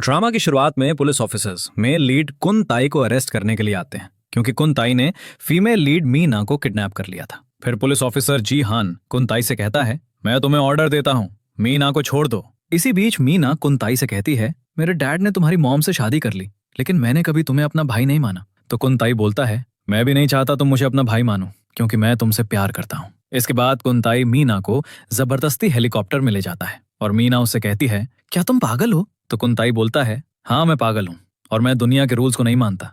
Drama की शुरुआत में पुलिस ऑफिसर्स मेल लीड कुन ताई को अरेस्ट करने के लिए आते हैं क्योंकि कुन ताई ने फीमेल लीड मीना को किडनैप कर लिया था। फिर पुलिस ऑफिसर जी हान कुन ताई से कहता है, मैं तुम्हें ऑर्डर देता हूँ, मीना को छोड़ दो। इसी बीच मीना कुन ताई से कहती है, मेरे डैड ने तुम्हारी मॉम से शादी कर ली, लेकिन मैंने कभी तुम्हें अपना भाई नहीं माना। तो कुन ताई बोलता है, मैं भी नहीं चाहता तुम मुझे अपना भाई मानो, क्योंकि मैं तुमसे प्यार करता हूँ। इसके बाद कुन ताई मीना को जबरदस्ती हेलीकॉप्टर में ले जाता है और मीना उससे कहती है, क्या तुम पागल हो? तो कुन ताई बोलता है, हाँ मैं पागल हूँ और मैं दुनिया के रूल्स को नहीं मानता।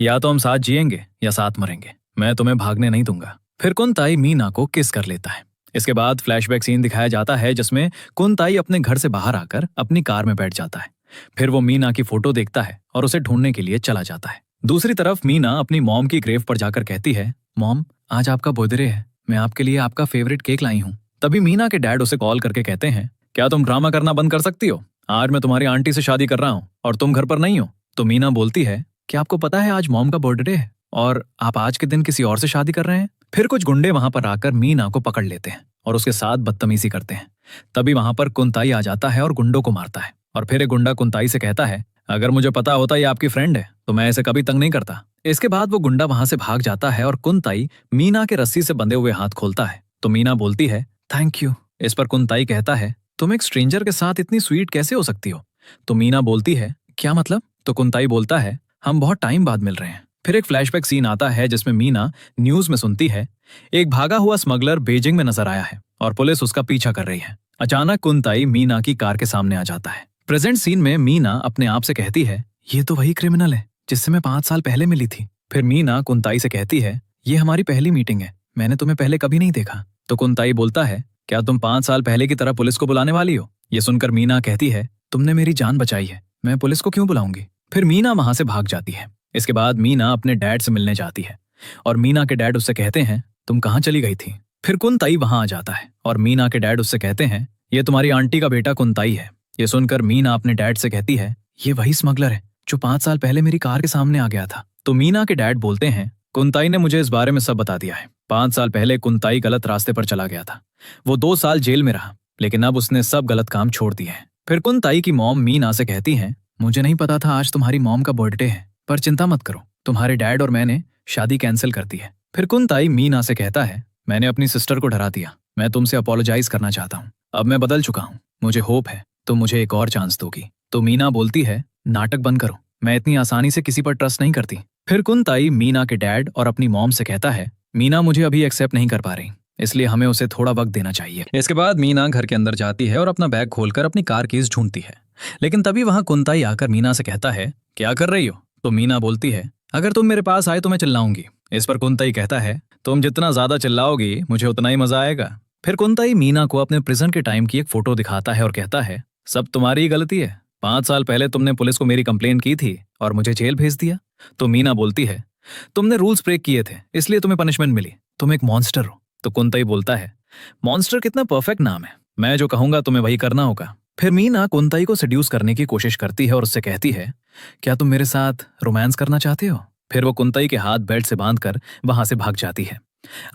या तो हम साथ जिएंगे या साथ मरेंगे, मैं तुम्हें भागने नहीं दूंगा। फिर कुन ताई मीना को किस कर लेता है। इसके बाद फ्लैशबैक सीन दिखाया जाता है जिसमें कुन ताई अपने घर से बाहर आकर अपनी कार में बैठ जाता है। फिर वो मीना की फोटो देखता है और उसे ढूंढने के लिए चला जाता है। दूसरी तरफ मीना अपनी मॉम की ग्रेव पर जाकर कहती है, मॉम आज आपका बर्थडे है, मैं आपके लिए आपका फेवरेट केक लाई हूँ। तभी मीना के डैड उसे कॉल करके कहते हैं, क्या तुम ड्रामा करना बंद कर सकती हो? आज मैं तुम्हारी आंटी से शादी कर रहा हूँ और तुम घर पर नहीं हो। तो मीना बोलती है, क्या आपको पता है आज मॉम का बर्थडे है और आप आज के दिन किसी और से शादी कर रहे हैं? फिर कुछ गुंडे वहां पर आकर मीना को पकड़ लेते हैं और उसके साथ बदतमीजी करते हैं। तभी वहां पर कुंताई आ जाता है और गुंडों को मारता है। और फिर एक गुंडा कुंताई से कहता है, अगर मुझे पता होता ये आपकी फ्रेंड है तो मैं ऐसे कभी तंग नहीं करता। इसके बाद वो गुंडा वहां से भाग जाता है और कुंताई मीना के रस्सी से बंधे हुए हाथ खोलता है। तो मीना बोलती है, थैंक यू। इस पर कुंताई कहता है, तुम एक स्ट्रेंजर के साथ इतनी स्वीट कैसे हो सकती हो? तो मीना बोलती है, क्या मतलब? तो कुंताई बोलता है, हम बहुत टाइम बाद मिल रहे हैं। फिर एक फ्लैशबैक सीन आता है जिसमें मीना न्यूज में सुनती है, एक भागा हुआ स्मगलर बीजिंग में नजर आया है और पुलिस उसका पीछा कर रही है। अचानक कुंताई मीना की कार के सामने आ जाता है। प्रेजेंट सीन में मीना अपने आप से कहती है, ये तो वही क्रिमिनल है जिससे मैं 5 साल पहले मिली थी। फिर मीना कुंताई से कहती है, ये हमारी पहली मीटिंग है, मैंने तुम्हें पहले कभी नहीं देखा। तो कुंताई बोलता है, क्या तुम 5 साल पहले की तरह पुलिस को बुलाने वाली हो? ये सुनकर मीना कहती है, तुमने मेरी जान बचाई है, मैं पुलिस को क्यों बुलाऊंगी? फिर मीना वहां से भाग जाती है। इसके बाद मीना अपने डैड से मिलने जाती है और मीना के डैड उससे कहते हैं, तुम कहाँ चली गई थी? फिर कुंताई वहां आ जाता है और मीना के डैड उससे कहते हैं, ये तुम्हारी आंटी का बेटा कुंताई है। ये सुनकर मीना अपने डैड से कहती है, ये वही स्मगलर है जो 5 साल पहले मेरी कार के सामने आ गया था। तो मीना के डैड बोलते हैं, कुंताई ने मुझे इस बारे में सब बता दिया है। 5 साल पहले कुंताई गलत रास्ते पर चला गया था, वो 2 साल जेल में रहा, लेकिन अब उसने सब गलत काम छोड़ दिए हैं। फिर कुंताई की मॉम मीना से कहती है, मुझे नहीं पता था आज तुम्हारी मॉम का बर्थडे है, पर चिंता मत करो, तुम्हारे डैड और मैंने शादी कैंसिल कर दी है। फिर कुंताई मीना से कहता है, मैंने अपनी सिस्टर को डरा दिया, मैं तुमसे अपोलोजाइज करना चाहता हूँ, अब मैं बदल चुका हूँ, मुझे होप है तुम मुझे एक और चांस दोगी। तो मीना बोलती है, नाटक बंद करो, मैं इतनी आसानी से किसी पर ट्रस्ट नहीं करती। फिर कुंताई मीना के डैड और अपनी मॉम से कहता है, मीना मुझे अभी एक्सेप्ट नहीं कर पा रही, इसलिए हमें उसे थोड़ा वक्त देना चाहिए। इसके बाद मीना घर के अंदर जाती है और अपना बैग खोलकर अपनी कार कीज ढूंढती है, लेकिन तभी वहां कुंताई आकर मीना से कहता है, क्या कर रही हो? तो मीना बोलती है, अगर तुम मेरे पास आए तो मैं चिल्लाऊंगी। इस पर कुंताई कहता है, तुम जितना ज्यादा चिल्लाओगी मुझे उतना ही मजा आएगा। फिर कुंताई मीना को अपने प्रिजन के टाइम की एक फोटो दिखाता है और कहता है, सब तुम्हारी ही गलती है, 5 साल पहले तुमने पुलिस को मेरी कंप्लेन की थी और मुझे जेल भेज दिया। तो मीना बोलती है, तुमने रूल्स ब्रेक किए थे इसलिए तुम्हें पनिशमेंट मिली, तुम एक मॉन्स्टर हो। तो कुंताई बोलता है, मॉन्स्टर कितना परफेक्ट नाम है, मैं जो कहूंगा तुम्हें वही करना होगा। फिर मीना कुंताई को सेड्यूस करने की कोशिश करती है और उससे कहती है, क्या तुम मेरे साथ रोमांस करना चाहते हो? फिर वो कुंताई के हाथ बेल्ट से बांधकर वहां से भाग जाती है।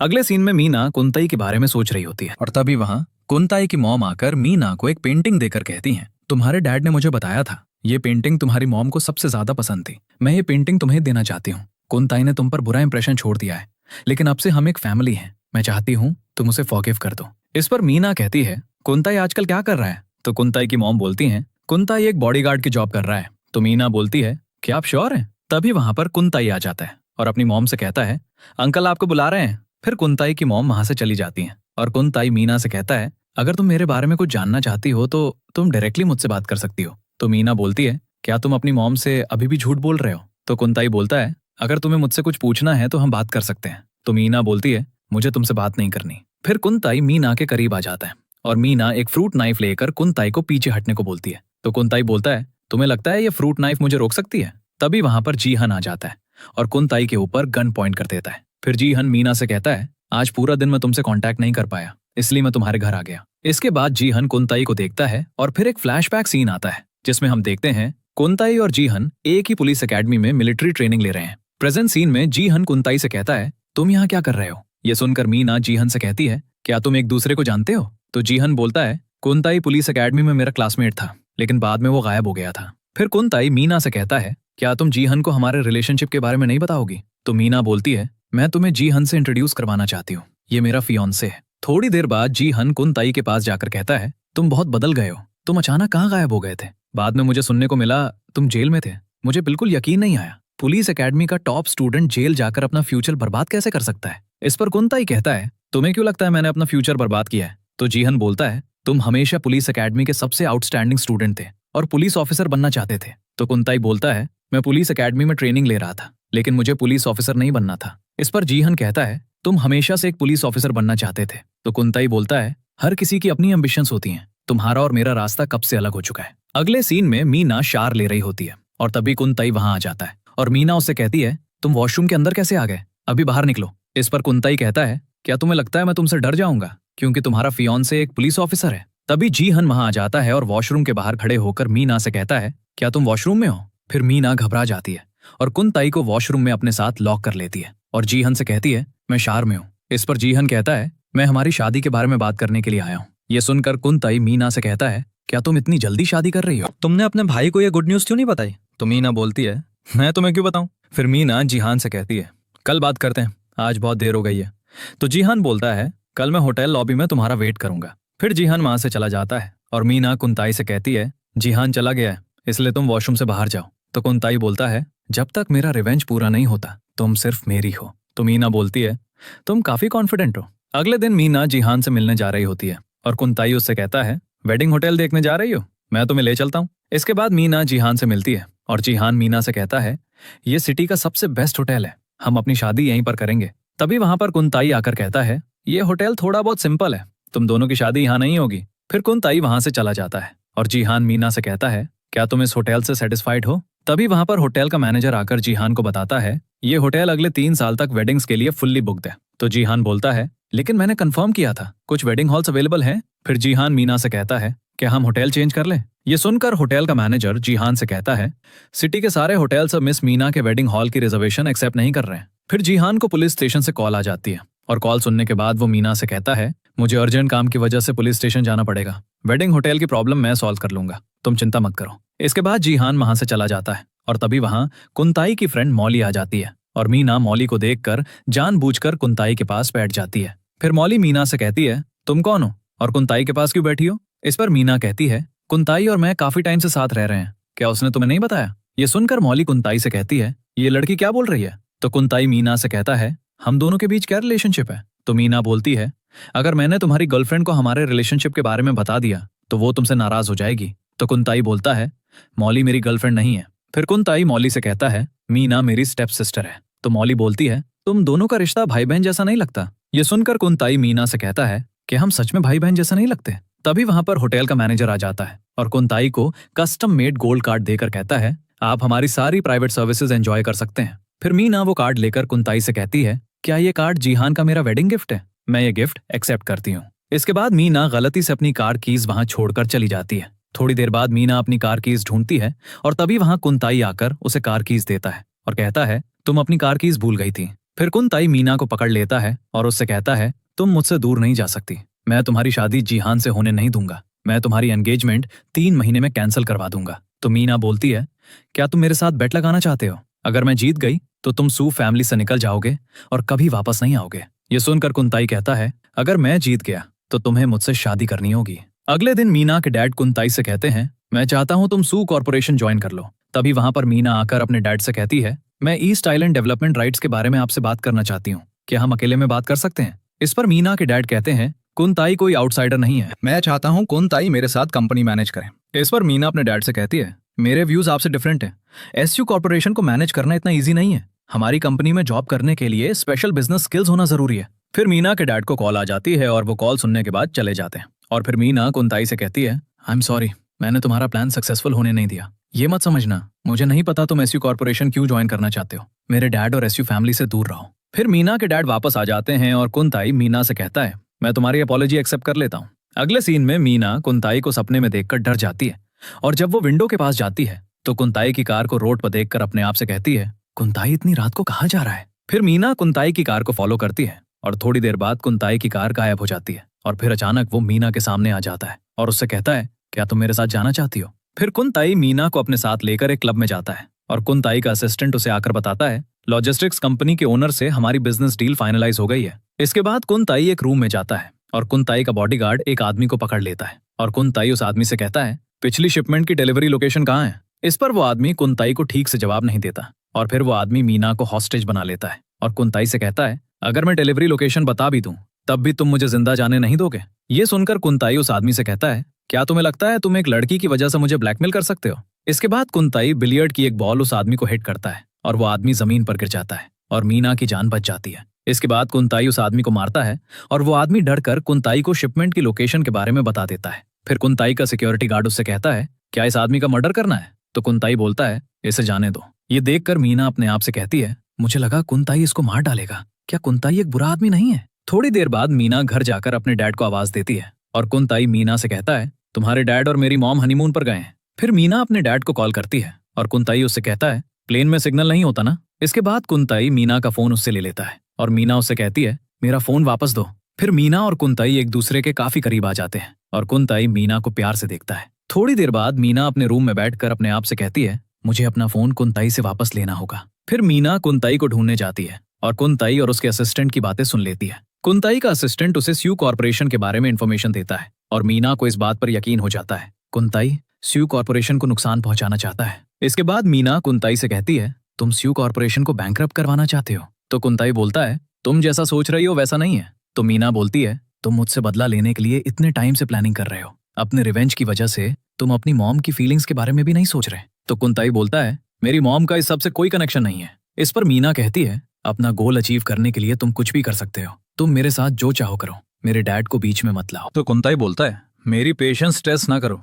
अगले सीन में मीना कुंताई के बारे में सोच रही होती है और तभी वहां कुंताई की मॉम आकर मीना को एक पेंटिंग देकर कहती हैं, तुम्हारे डैड ने मुझे बताया था ये पेंटिंग तुम्हारी मॉम को सबसे ज्यादा पसंद थी, मैं ये पेंटिंग तुम्हें देना चाहती हूँ। कुंताई ने तुम पर बुरा इंप्रेशन छोड़ दिया है, लेकिन अब से हम एक फैमिली हैं, मैं चाहती हूँ तुम उसे फॉरगिव कर दो। इस पर मीना कहती है, कुंताई आजकल क्या कर रहा है? तो कुंताई की मॉम बोलती हैं, कुंताई एक बॉडीगार्ड की जॉब कर रहा है। तो मीना बोलती है, क्या आप श्योर हैं? तभी वहां पर कुंताई आ जाता है और अपनी मॉम से कहता है, अंकल आपको बुला रहे हैं। फिर कुंताई की मॉम वहां से चली जाती है और कुंताई मीना से कहता है, अगर तुम मेरे बारे में कुछ जानना चाहती हो तो तुम डायरेक्टली मुझसे बात कर सकती हो। तो मीना बोलती है, क्या तुम अपनी मॉम से अभी भी झूठ बोल रहे हो? तो कुंताई बोलता है, अगर तुम्हें मुझसे कुछ पूछना है तो हम बात कर सकते हैं। तो मीना बोलती है, मुझे तुमसे बात नहीं करनी। फिर कुंताई मीना के करीब आ जाता है और मीना एक फ्रूट नाइफ लेकर कुंताई को पीछे हटने को बोलती है। तो कुंताई बोलता है, तुम्हें लगता है ये फ्रूट नाइफ मुझे रोक सकती है? तभी वहां पर जीहन आ जाता है और कुंताई के ऊपर गन पॉइंट कर देता है। फिर जीहन मीना से कहता है, आज पूरा दिन मैं तुमसे कांटेक्ट नहीं कर पाया, इसलिए मैं तुम्हारे घर आ गया। इसके बाद जीहन कुंताई को देखता है और फिर एक फ्लैशबैक सीन आता है जिसमें हम देखते हैं कुंताई और जीहन एक ही पुलिस एकेडमी में मिलिट्री ट्रेनिंग ले रहे हैं। प्रेजेंट सीन में जीहन कुंताई से कहता है, तुम यहाँ क्या कर रहे हो? ये सुनकर मीना जीहन से कहती है, क्या तुम एक दूसरे को जानते हो? तो जीहन बोलता है, कुंताई पुलिस एकेडमी में मेरा क्लासमेट था, लेकिन बाद में वो गायब हो गया था। फिर कुंताई मीना से कहता है, क्या तुम जीहन को हमारे रिलेशनशिप के बारे में नहीं बताओगी? तो मीना बोलती है, मैं तुम्हें जीहन से इंट्रोड्यूस करवाना चाहती हूँ, ये मेरा फियांसे है। थोड़ी देर बाद जीहन कुंताई के पास जाकर कहता है, तुम बहुत बदल गए हो, तुम अचानक कहाँ गायब हो गए थे? बाद में मुझे सुनने को मिला तुम जेल में थे, मुझे बिल्कुल यकीन नहीं आया। पुलिस एकेडमी का टॉप स्टूडेंट जेल जाकर अपना फ्यूचर बर्बाद कैसे कर सकता है? इस पर कुंताई कहता है, तुम्हें क्यों लगता है मैंने अपना फ्यूचर बर्बाद किया है? तो जीहन बोलता है, तुम हमेशा पुलिस एकेडमी के सबसे आउटस्टैंडिंग स्टूडेंट थे और पुलिस ऑफिसर बनना चाहते थे। तो कुंताई बोलता है, मैं पुलिस एकेडमी में ट्रेनिंग ले रहा था, लेकिन मुझे पुलिस ऑफिसर नहीं बनना था। इस पर जीहन कहता है, तुम हमेशा से एक पुलिस ऑफिसर बनना चाहते थे। तो कुंताई बोलता है, हर किसी की अपनी एम्बिशंस होती हैं, तुम्हारा और मेरा रास्ता कब से अलग हो चुका है। अगले सीन में मीना शार ले रही होती है और तभी कुंताई वहां आ जाता है और मीना उससे कहती है, तुम वॉशरूम के अंदर कैसे आ गए? अभी बाहर निकलो। इस पर कुंताई कहता है, क्या तुम्हें लगता है मैं तुमसे डर जाऊंगा क्योंकि तुम्हारा फियांसे एक पुलिस ऑफिसर है? तभी जीहन वहां आ जाता है और वॉशरूम के बाहर खड़े होकर मीना से कहता है, क्या तुम वॉशरूम में हो? फिर मीना घबरा जाती है और कुंताई को वॉशरूम में अपने साथ लॉक कर लेती है और जीहन से कहती है, मैं शार में हूँ। इस पर जीहन कहता है, मैं हमारी शादी के बारे में बात करने के लिए आया हूँ। ये सुनकर कुंताई मीना से कहता है, क्या तुम इतनी जल्दी शादी कर रही हो? तुमने अपने भाई को ये गुड न्यूज क्यों नहीं बताई? तो मीना बोलती है, मैं तुम्हें क्यों बताऊं? फिर मीना जीहान से कहती है, कल बात करते हैं, आज बहुत देर हो गई है। तो जीहान बोलता है, कल मैं होटल लॉबी में तुम्हारा वेट करूंगा। फिर जीहान वहां से चला जाता है और मीना कुंताई से कहती है, जीहान चला गया है इसलिए तुम वॉशरूम से बाहर जाओ। तो कुंताई बोलता है, जब तक मेरा रिवेंज पूरा नहीं होता तुम सिर्फ मेरी हो। तो मीना बोलती है, तुम काफी कॉन्फिडेंट हो। अगले दिन मीना जीहान से मिलने जा रही होती है और कुंताई उससे कहता है, वेडिंग होटल देखने जा रही हो? मैं तुम्हें ले चलता हूँ। इसके बाद मीना जीहान से मिलती है और जीहान मीना से कहता है, ये सिटी का सबसे बेस्ट होटल है, हम अपनी शादी यहीं पर करेंगे। तभी वहां पर कुंताई आकर कहता है, ये होटल थोड़ा बहुत सिंपल है, तुम दोनों की शादी यहाँ नहीं होगी। फिर कुंताई वहां से चला जाता है और जीहान मीना से कहता है, क्या तुम इस होटल से सेटिस्फाइड हो? तभी वहां पर होटल का मैनेजर आकर जीहान को बताता है, ये होटल अगले 3 साल तक वेडिंग्स के लिए फुल्ली बुक्ड है। तो जीहान बोलता है, लेकिन मैंने कंफर्म किया था, कुछ वेडिंग हॉल्स अवेलेबल हैं? फिर जीहान मीना से कहता है, क्या हम होटल चेंज कर लें? ये सुनकर होटल का मैनेजर जीहान से कहता है, सिटी के सारे होटल्स अब मिस मीना के वेडिंग हॉल की रिजर्वेशन एक्सेप्ट नहीं कर रहे हैं। फिर जीहान को पुलिस स्टेशन से कॉल आ जाती है और कॉल सुनने के बाद वो मीना से कहता है, मुझे अर्जेंट काम की वजह से पुलिस स्टेशन जाना पड़ेगा, वेडिंग होटल की प्रॉब्लम मैं सॉल्व कर लूंगा, तुम चिंता मत करो। इसके बाद जीहान वहां से चला जाता है और तभी वहां कुंताई की फ्रेंड मौली आ जाती है और मीना मौली को देखकर जानबूझकर कुंताई के पास बैठ जाती है। फिर मौली मीना से कहती है, तुम कौन हो और कुंताई के पास क्यों बैठी हो? इस पर मीना कहती है, कुंताई और मैं काफी टाइम से साथ रह रहे हैं, क्या उसने तुम्हें नहीं बताया? ये सुनकर मौली कुंताई से कहती है, ये लड़की क्या बोल रही है? तो कुंताई मीना से कहता है, हम दोनों के बीच क्या रिलेशनशिप है? तो मीना बोलती है, अगर मैंने तुम्हारी गर्लफ्रेंड को हमारे रिलेशनशिप के बारे में बता दिया तो वो तुमसे नाराज हो जाएगी। तो कुंताई बोलता है, मौली मेरी गर्लफ्रेंड नहीं है। फिर कुंताई मौली से कहता है, मीना मेरी स्टेप सिस्टर है। तो मौली बोलती है, तुम दोनों का रिश्ता भाई बहन जैसा नहीं लगता। ये सुनकर कुंताई मीना से कहता है कि हम सच में भाई बहन जैसा नहीं लगते। तभी वहां पर होटल का मैनेजर आ जाता है और कुंताई को कस्टम मेड गोल्ड कार्ड देकर कहता है, आप हमारी सारी प्राइवेट सर्विसेज एंजॉय कर सकते हैं। फिर मीना वो कार्ड लेकर कुंताई से कहती है, क्या ये कार्ड जीहान का मेरा वेडिंग गिफ्ट है? मैं ये गिफ्ट एक्सेप्ट करती हूँ। इसके बाद मीना गलती से अपनी कार कीज वहां छोड़कर चली जाती है। थोड़ी देर बाद मीना अपनी कार कीज ढूंढती है और तभी वहां कुंताई आकर उसे कार कीज देता है और कहता है, तुम अपनी कार कीज भूल गई थी। फिर कुंताई मीना को पकड़ लेता है और उससे कहता है, तुम मुझसे दूर नहीं जा सकती, मैं तुम्हारी शादी जीहान से होने नहीं दूंगा, मैं तुम्हारी एंगेजमेंट 3 महीने में कैंसिल करवा दूंगा। तो मीना बोलती है, क्या तुम मेरे साथ बेट लगाना चाहते हो? अगर मैं जीत गई तो तुम सू फैमिली से निकल जाओगे और कभी वापस नहीं आओगे। ये सुनकर कुंताई कहता है, अगर मैं जीत गया तो तुम्हें मुझसे शादी करनी होगी। अगले दिन मीना के डैड कुंताई से कहते हैं, मैं चाहता हूं तुम सू कॉर्पोरेशन ज्वाइन कर लो। तभी वहां पर मीना आकर अपने डैड से कहती है, मैं ईस्ट आइलैंड डेवलपमेंट राइट्स के बारे में आपसे बात करना चाहती हूँ, क्या हम अकेले में बात कर सकते हैं? इस पर मीना के डैड कहते हैं, कुंताई कोई आउटसाइडर नहीं है, मैं चाहता हूँ कुंताई मेरे साथ कंपनी मैनेज करें। इस पर मीना अपने डैड से कहती है, मेरे व्यूज आपसे डिफरेंट है, एसयू कॉर्पोरेशन को मैनेज करना इतना ईजी नहीं है, हमारी कंपनी में जॉब करने के लिए स्पेशल बिजनेस स्किल्स होना जरूरी है। फिर मीना के डैड को कॉल आ जाती है और वो कॉल सुनने के बाद चले जाते हैं और फिर मीना कुंताई से कहती है, आई एम सॉरी, मैंने तुम्हारा प्लान सक्सेसफुल होने नहीं दिया। ये मत समझना, मुझे नहीं पता तुम एसयू कॉर्पोरेशन क्यों ज्वाइन करना चाहते हो, मेरे डैड और एसयू फैमिली से दूर रहो। फिर मीना के डैड वापस आ जाते हैं और कुंताई मीना से कहता है, मैं तुम्हारी अपॉलॉजी एक्सेप्ट कर लेता हूँ। अगले सीन में मीना कुंताई को सपने में देखकर डर जाती है और जब वो विंडो के पास जाती है तो कुंताई की कार को रोड पर देखकर अपने आप से कहती है, कुंताई इतनी रात को कहाँ जा रहा है? फिर मीना कुंताई की कार को फॉलो करती है और थोड़ी देर बाद कुंताई की कार गायब हो जाती है और फिर अचानक वो मीना के सामने आ जाता है और उससे कहता है, क्या तुम मेरे साथ जाना चाहती हो? फिर कुंताई मीना को अपने साथ लेकर एक क्लब में जाता है और कुंताई का असिस्टेंट उसे आकर बताता है, लॉजिस्टिक्स कंपनी के ओनर से हमारी बिजनेस डील फाइनलाइज हो गई है। इसके बाद कुंताई एक रूम में जाता है और कुंताई का बॉडीगार्ड एक आदमी को पकड़ लेता है और कुंताई उस आदमी से कहता है, पिछली शिपमेंट की डिलीवरी लोकेशन कहाँ है। इस पर वो आदमी कुंताई को ठीक से जवाब नहीं देता और फिर वो आदमी मीना को हॉस्टेज बना लेता है और कुंताई से कहता है, अगर मैं डिलीवरी लोकेशन बता भी दूं तब भी तुम मुझे जिंदा जाने नहीं दोगे। ये सुनकर कुंताई उस आदमी से कहता है, क्या तुम्हें लगता है तुम एक लड़की की वजह से मुझे ब्लैकमेल कर सकते हो। इसके बाद कुंताई बिलियर्ड की एक बॉल उस आदमी को हिट करता है और वो आदमी जमीन पर गिर जाता है और मीना की जान बच जाती है। इसके बाद कुंताई उस आदमी को मारता है और वो आदमी डरकर कुंताई को शिपमेंट की लोकेशन के बारे में बता देता है। फिर कुंताई का सिक्योरिटी गार्ड उससे कहता है, क्या इस आदमी का मर्डर करना है। तो कुंताई बोलता है, इसे जाने दो। ये देखकर मीना अपने आप से कहती है, मुझे लगा कुंताई इसको मार डालेगा, क्या कुंताई एक बुरा आदमी नहीं है। थोड़ी देर बाद मीना घर जाकर अपने डैड को आवाज देती है और कुंताई मीना से कहता है, तुम्हारे डैड और मेरी मॉम हनीमून पर गए हैं। फिर मीना अपने डैड को कॉल करती है और कुंताई उससे कहता है, प्लेन में सिग्नल नहीं होता ना। इसके बाद कुंताई मीना का फोन उससे ले लेता है और मीना उससे कहती है, मेरा फोन वापस दो। फिर मीना और कुंताई एक दूसरे के काफी करीब आ जाते हैं और कुंताई मीना को प्यार से देखता है। थोड़ी देर बाद मीना अपने रूम में बैठकर अपने आप से कहती है, मुझे अपना फोन कुंताई से वापस लेना होगा। फिर मीना कुंताई को ढूंढने जाती है और कुंताई और उसके असिस्टेंट की बातें सुन लेती है। कुंताई का असिस्टेंट उसे स्यू कॉर्पोरेशन के बारे में इंफॉर्मेशन देता है और मीना को इस बात पर यकीन हो जाता है, कुंताई स्यू कॉर्पोरेशन को नुकसान पहुंचाना चाहता है। इसके बाद मीना कुंताई से कहती है, तुम स्यू कॉर्पोरेशन को बैंकरप्ट करवाना चाहते हो। तो कुंताई बोलता है, तुम जैसा सोच रही हो वैसा नहीं है। तो मीना बोलती है, तुम मुझसे बदला लेने के लिए इतने टाइम से प्लानिंग कर रहे हो, अपने रिवेंज की वजह से तुम अपनी मॉम की फीलिंग्स के बारे में भी नहीं सोच रहे। तो कुंताई बोलता है, मेरी मॉम का इस सब से कोई कनेक्शन नहीं है। इस पर मीना कहती है, अपना गोल अचीव करने के लिए तुम कुछ भी कर सकते हो, तुम मेरे साथ जो चाहो करो, मेरे डैड को बीच में मत लाओ। तो कुंताई बोलता है, मेरी पेशेंस टेस्ट ना करो,